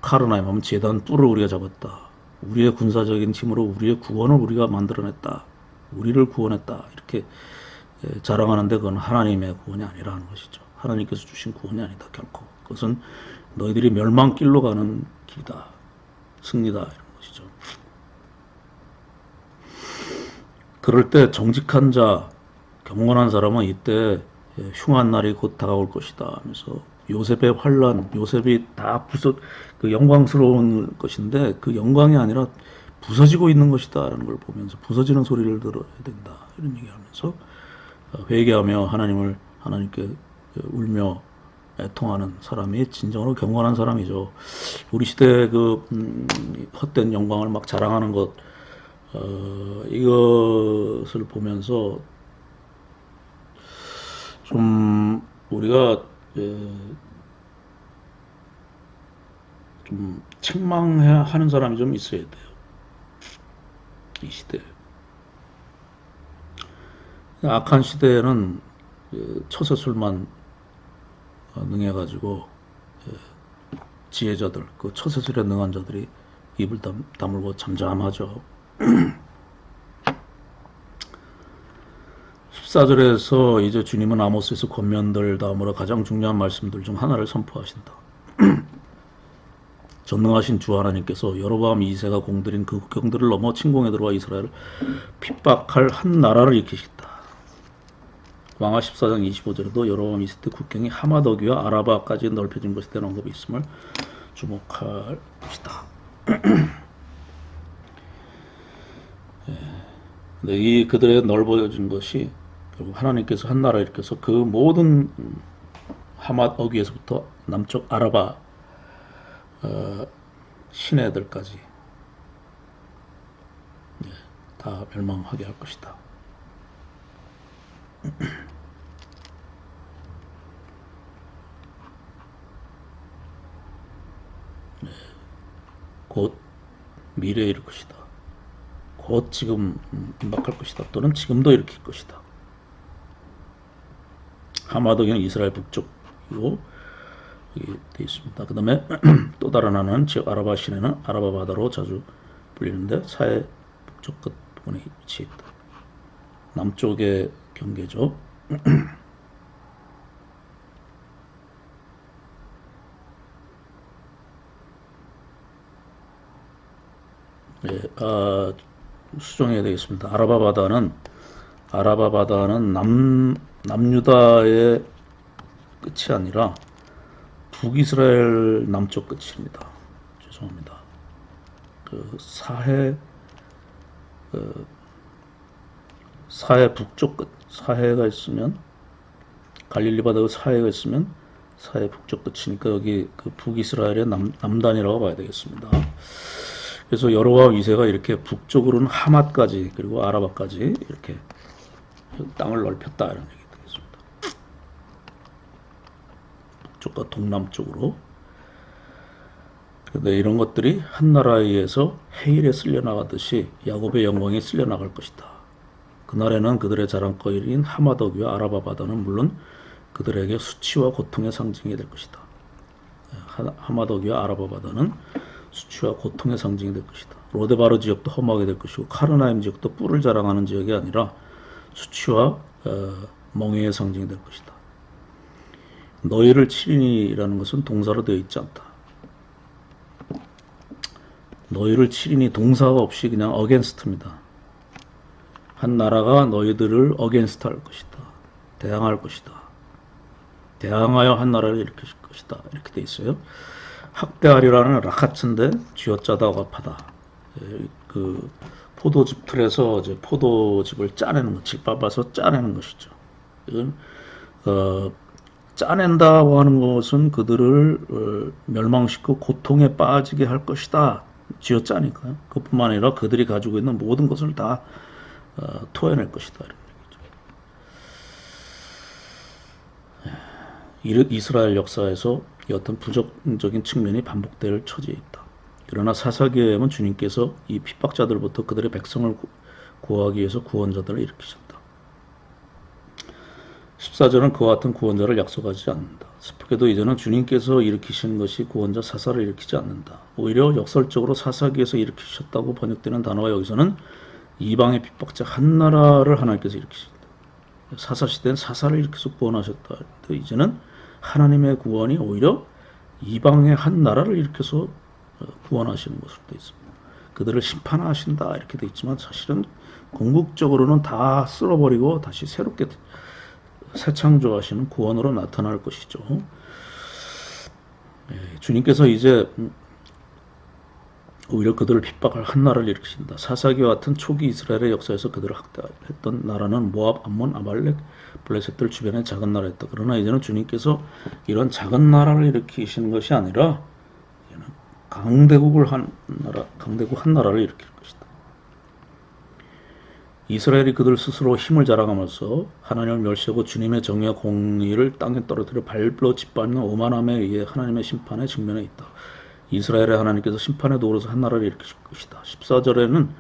카르나임 하면 제단 뿔을 우리가 잡았다. 우리의 군사적인 힘으로 우리의 구원을 우리가 만들어냈다. 우리를 구원했다. 이렇게 자랑하는데 그건 하나님의 구원이 아니라는 것이죠. 하나님께서 주신 구원이 아니다. 결코. 그것은 너희들이 멸망길로 가는 길이다. 승리다. 이런 것이죠. 그럴 때 정직한 자, 경건한 사람은 이때 흉한 날이 곧 다가올 것이다 하면서 요셉의 환란, 요셉이 다 그 영광스러운 것인데 그 영광이 아니라 부서지고 있는 것이다라는 걸 보면서 부서지는 소리를 들어야 된다 이런 얘기하면서 회개하며 하나님께 울며 애통하는 사람이 진정으로 경건한 사람이죠. 우리 시대의 헛된 영광을 막 자랑하는 것, 이것을 보면서 좀 우리가 좀 책망해야 하는 사람이 좀 있어야 돼요. 이 시대에. 악한 시대에는 처세술만 능해가지고 지혜자들, 그 처세술에 능한 자들이 입을 다물고 잠잠하죠. 14절에서 이제 주님은 아모스에서 권면들 다음으로 가장 중요한 말씀들 중 하나를 선포하신다. 전능하신 주 하나님께서 여로보암 2세가 공들인 그 국경들을 넘어 침공에 들어와 이스라엘을 핍박할 한 나라를 일으키시겠다. 왕하 14장 25절에도 여로보암 2세 때 국경이 하마더기와 아라바까지 넓혀진 것에 대한 언급이 있음을 주목할 것이다. 근데 이 그들의 넓어진 것이 결국 하나님께서 한 나라 일으켜서 그 모든 하맛 어귀에서부터 남쪽 아라바 시내들까지 다 멸망하게 할 것이다. 곧 미래에 이를 것이다. 곧 지금 임박할 것이다. 또는 지금도 일으킬 것이다. 하마더기는 이스라엘 북쪽이고 여기 되어 있습니다. 그 다음에 또 다른 하나는 즉 아라바 시내는 아라바 바다로 자주 불리는데 사해 북쪽 끝 부분에 위치해 있다. 남쪽의 경계죠. 네, 수정해야 되겠습니다. 아라바 바다는 남유다의 끝이 아니라 북이스라엘 남쪽 끝입니다. 죄송합니다. 그 사해 북쪽 끝, 사해가 있으면 갈릴리 바다가 사해가 있으면 사해 북쪽 끝이니까 여기 그 북이스라엘의 남단이라고 봐야 되겠습니다. 그래서 여로보암 2세가 이렇게 북쪽으로는 하맛까지 그리고 아라바까지 이렇게 땅을 넓혔다 이런 얘기 되겠습니다. 북쪽과 동남쪽으로. 그런데 이런 것들이 한 나라에 의해서 해일에 쓸려나가듯이 야곱의 영광이 쓸려나갈 것이다. 그날에는 그들의 자랑거리인 하마더기와 아라바 바다는 물론 그들에게 수치와 고통의 상징이 될 것이다. 하마더기와 아라바 바다는 수치와 고통의 상징이 될 것이다. 로데바르 지역도 험하게 될 것이고 카르나임 지역도 뿔을 자랑하는 지역이 아니라 수치와 멍해의 상징이 될 것이다. 너희를 치리니라는 것은 동사로 되어 있지 않다. 너희를 치리니 동사가 없이 그냥 against입니다. 한 나라가 너희들을 against 할 것이다. 대항할 것이다. 대항하여 한 나라를 일으킬 것이다. 이렇게 되어 있어요. 학대하리라는 라카츠인데 쥐어짜다 억압하다. 그 포도즙 틀에서 이제 포도즙을 짜내는 것, 짓밟아서 짜내는 것이죠. 이건 짜낸다고 하는 것은 그들을 멸망시키고 고통에 빠지게 할 것이다. 쥐어짜니까요. 그뿐만 아니라 그들이 가지고 있는 모든 것을 다 토해낼 것이다. 이스라엘 역사에서 어떤 부정적인 측면이 반복될 처지에 있다. 그러나 사사기에 의하면 주님께서 이 핍박자들부터 그들의 백성을 구하기 위해서 구원자들을 일으키셨다. 14절은 그와 같은 구원자를 약속하지 않는다. 슬프게도 이제는 주님께서 일으키신 것이 구원자 사사를 일으키지 않는다. 오히려 역설적으로 사사기에서 일으키셨다고 번역되는 단어가 여기서는 이방의 핍박자 한 나라를 하나님께서 일으키신다. 사사시대는 사사를 일으켜서 구원하셨다. 이제는 하나님의 구원이 오히려 이방의 한 나라를 일으켜서 구원하시는 것으로 되어 있습니다. 그들을 심판하신다 이렇게 돼 있지만 사실은 궁극적으로는 다 쓸어버리고 다시 새롭게 새창조하시는 구원으로 나타날 것이죠. 주님께서 이제 오히려 그들을 핍박할 한 나라를 일으키신다. 사사기와 같은 초기 이스라엘의 역사에서 그들을 학대했던 나라는 모압, 암몬, 아말렉, 블레셋들 주변의 작은 나라였다. 그러나 이제는 주님께서 이런 작은 나라를 일으키시는 것이 아니라 이제는 강대국 한 나라를 일으킬 것이다. 이스라엘이 그들 스스로 힘을 자랑하면서 하나님을 멸시하고 주님의 정의와 공의를 땅에 떨어뜨려 발로 짓밟는 오만함에 의해 하나님의 심판에 직면해 있다. 이스라엘의 하나님께서 심판의 도로서 한 나라를 일으키실 것이다. 14절에는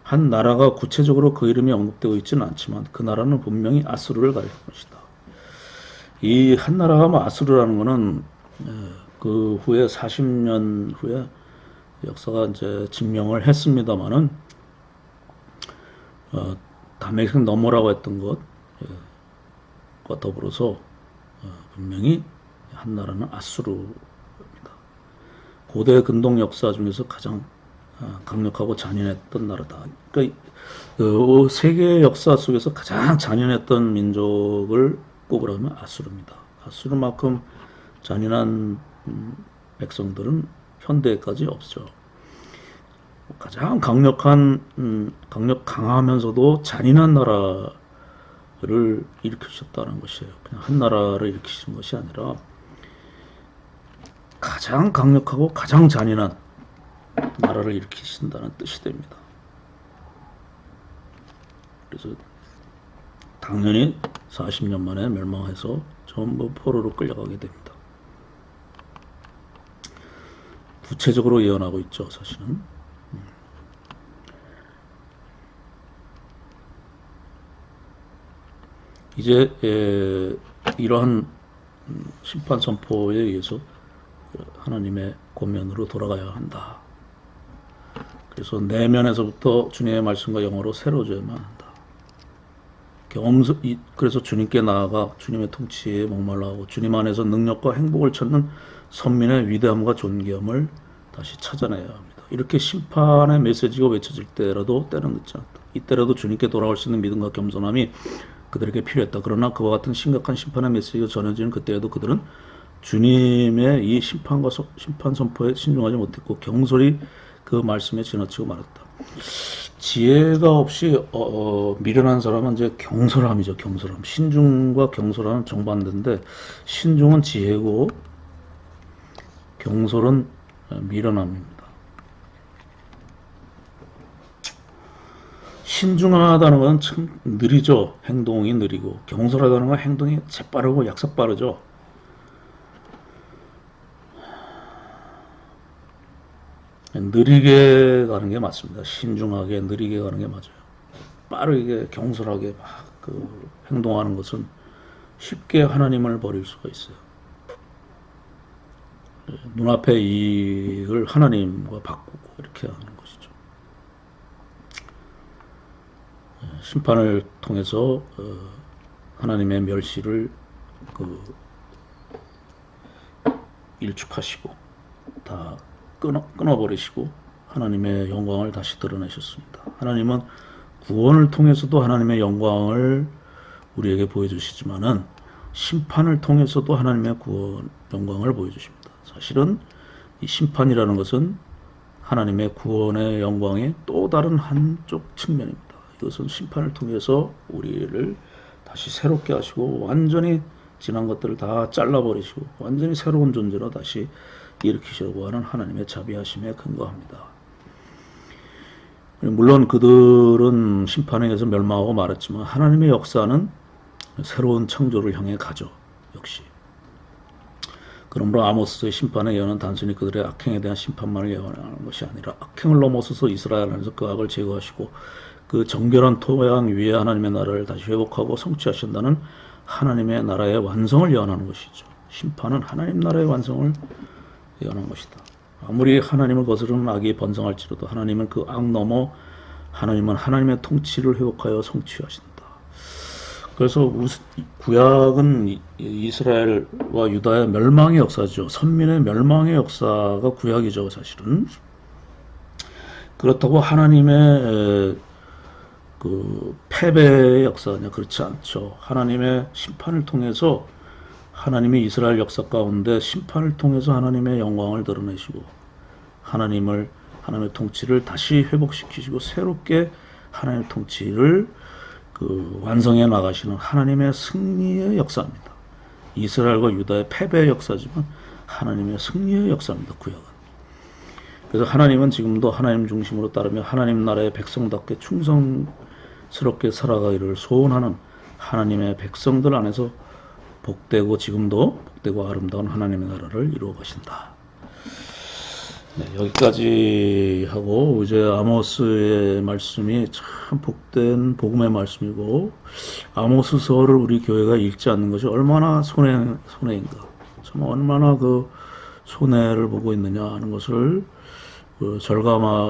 한 나라가 구체적으로 그 이름이 언급되어 있지는 않지만 그 나라는 분명히 아수르를 가리킬 것이다. 이 한 나라가 아수르라는 것은 그 후에 40년 후에 역사가 이제 증명을 했습니다만은 다메섹 너머라고 했던 것과 더불어서 분명히 한 나라는 아수르 고대 근동 역사 중에서 가장 강력하고 잔인했던 나라다. 그러니까 그 세계 역사 속에서 가장 잔인했던 민족을 꼽으라면 아수르입니다. 아수르만큼 잔인한 백성들은 현대까지 없죠. 가장 강하면서도 잔인한 나라를 일으키셨다는 것이에요. 그냥 한 나라를 일으키신 것이 아니라 가장 강력하고 가장 잔인한 나라를 일으키신다는 뜻이 됩니다. 그래서 당연히 40년 만에 멸망해서 전부 포로로 끌려가게 됩니다. 구체적으로 예언하고 있죠, 사실은. 이제 이러한 심판 선포에 의해서 하나님의 권면으로 돌아가야 한다. 그래서 내면에서부터 주님의 말씀과 영어로 새로워져야만 한다. 그래서 주님께 나아가 주님의 통치에 목말라하고 주님 안에서 능력과 행복을 찾는 선민의 위대함과 존귀함을 다시 찾아내야 합니다. 이렇게 심판의 메시지가 외쳐질 때라도 때는 늦지 않다. 이때라도 주님께 돌아올 수 있는 믿음과 겸손함이 그들에게 필요했다. 그러나 그와 같은 심각한 심판의 메시지가 전해지는 그때에도 그들은 주님의 이 심판 선포에 신중하지 못했고 경솔히 그 말씀에 지나치고 말았다. 지혜가 없이 미련한 사람은 이제 경솔함이죠. 경솔함. 신중과 경솔함은 정반대인데 신중은 지혜고 경솔은 미련함입니다. 신중하다는 건 참 느리죠. 행동이 느리고 경솔하다는 건 행동이 재빠르고 약삭 빠르죠. 느리게 가는 게 맞습니다. 신중하게 느리게 가는 게 맞아요. 빠르게 경솔하게 막 행동하는 것은 쉽게 하나님을 버릴 수가 있어요. 눈앞의 이익을 하나님과 바꾸고 이렇게 하는 것이죠. 심판을 통해서 하나님의 멸시를 일축하시고 다 끊어버리시고 하나님의 영광을 다시 드러내셨습니다. 하나님은 구원을 통해서도 하나님의 영광을 우리에게 보여주시지만은 심판을 통해서도 하나님의 영광을 보여주십니다. 사실은 이 심판이라는 것은 하나님의 구원의 영광의 또 다른 한쪽 측면입니다. 이것은 심판을 통해서 우리를 다시 새롭게 하시고 완전히 지난 것들을 다 잘라버리시고 완전히 새로운 존재로 다시 일으키시려고 하는 하나님의 자비하심에 근거합니다. 물론 그들은 심판에 의해서 멸망하고 말았지만 하나님의 역사는 새로운 창조를 향해 가죠. 역시. 그러므로 아모스의 심판의 예언은 단순히 그들의 악행에 대한 심판만을 예언하는 것이 아니라 악행을 넘어서서 이스라엘 안에서 그 악을 제거하시고 그 정결한 토양 위에 하나님의 나라를 다시 회복하고 성취하신다는 하나님의 나라의 완성을 예언하는 것이죠. 심판은 하나님 나라의 완성을 예언한 것이다. 아무리 하나님을 거스르는 악이 번성할지라도 하나님은 그 악 넘어 하나님은 하나님의 통치를 회복하여 성취하신다. 그래서 구약은 이스라엘과 유다의 멸망의 역사죠. 선민의 멸망의 역사가 구약이죠. 사실은 그렇다고 하나님의 그 패배의 역사냐, 그렇지 않죠. 하나님의 심판을 통해서, 하나님이 이스라엘 역사 가운데 심판을 통해서 하나님의 영광을 드러내시고 하나님의 통치를 다시 회복시키시고 새롭게 하나님의 통치를 그 완성해 나가시는 하나님의 승리의 역사입니다. 이스라엘과 유다의 패배의 역사지만 하나님의 승리의 역사입니다. 구약은. 그래서 하나님은 지금도 하나님 중심으로 따르며 하나님 나라의 백성답게 충성스럽게 살아가기를 소원하는 하나님의 백성들 안에서 복되고 지금도 복되고 아름다운 하나님의 나라를 이루어 가신다. 네, 여기까지 하고 이제 아모스의 말씀이 참 복된 복음의 말씀이고, 아모스서를 우리 교회가 읽지 않는 것이 얼마나 손해인가, 참 얼마나 그 손해를 보고 있느냐 하는 것을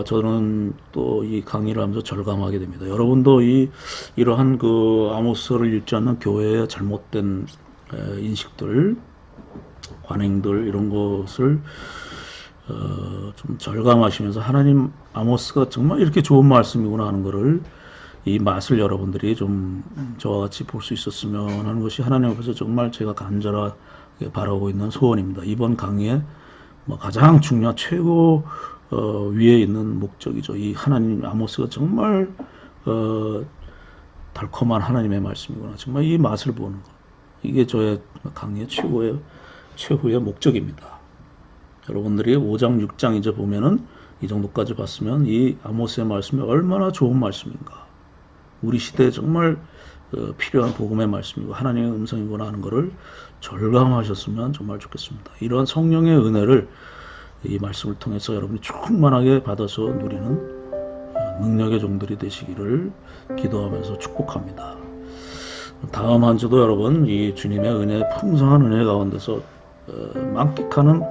저는 또 이 강의를 하면서 절감하게 됩니다. 여러분도 이러한 그 아모스서를 읽지 않는 교회의 잘못된 인식들, 관행들, 이런 것을 좀 절감하시면서 하나님, 아모스가 정말 이렇게 좋은 말씀이구나 하는 것을, 이 맛을 여러분들이 좀 저와 같이 볼 수 있었으면 하는 것이 하나님 앞에서 정말 제가 간절하게 바라고 있는 소원입니다. 이번 강의에 가장 중요한 최고 위에 있는 목적이죠. 이 하나님, 아모스가 정말 달콤한 하나님의 말씀이구나, 정말 이 맛을 보는 것, 이게 저의 강의의 최후의 목적입니다. 여러분들이 5장 6장 이제 보면은 이 정도까지 봤으면 이 아모스의 말씀이 얼마나 좋은 말씀인가, 우리 시대에 정말 필요한 복음의 말씀이고 하나님의 음성이구나 하는 것을 절감하셨으면 정말 좋겠습니다. 이러한 성령의 은혜를 이 말씀을 통해서 여러분이 충만하게 받아서 누리는 능력의 종들이 되시기를 기도하면서 축복합니다. 다음 한 주도 여러분 이 주님의 은혜, 풍성한 은혜 가운데서 만끽하는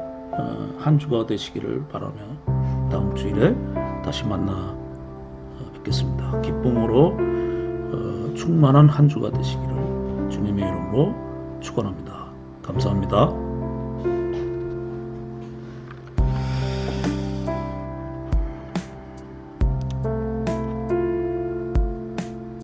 한 주가 되시기를 바라며 다음 주일에 다시 만나 뵙겠습니다. 기쁨으로 충만한 한 주가 되시기를 주님의 이름으로 축원합니다. 감사합니다.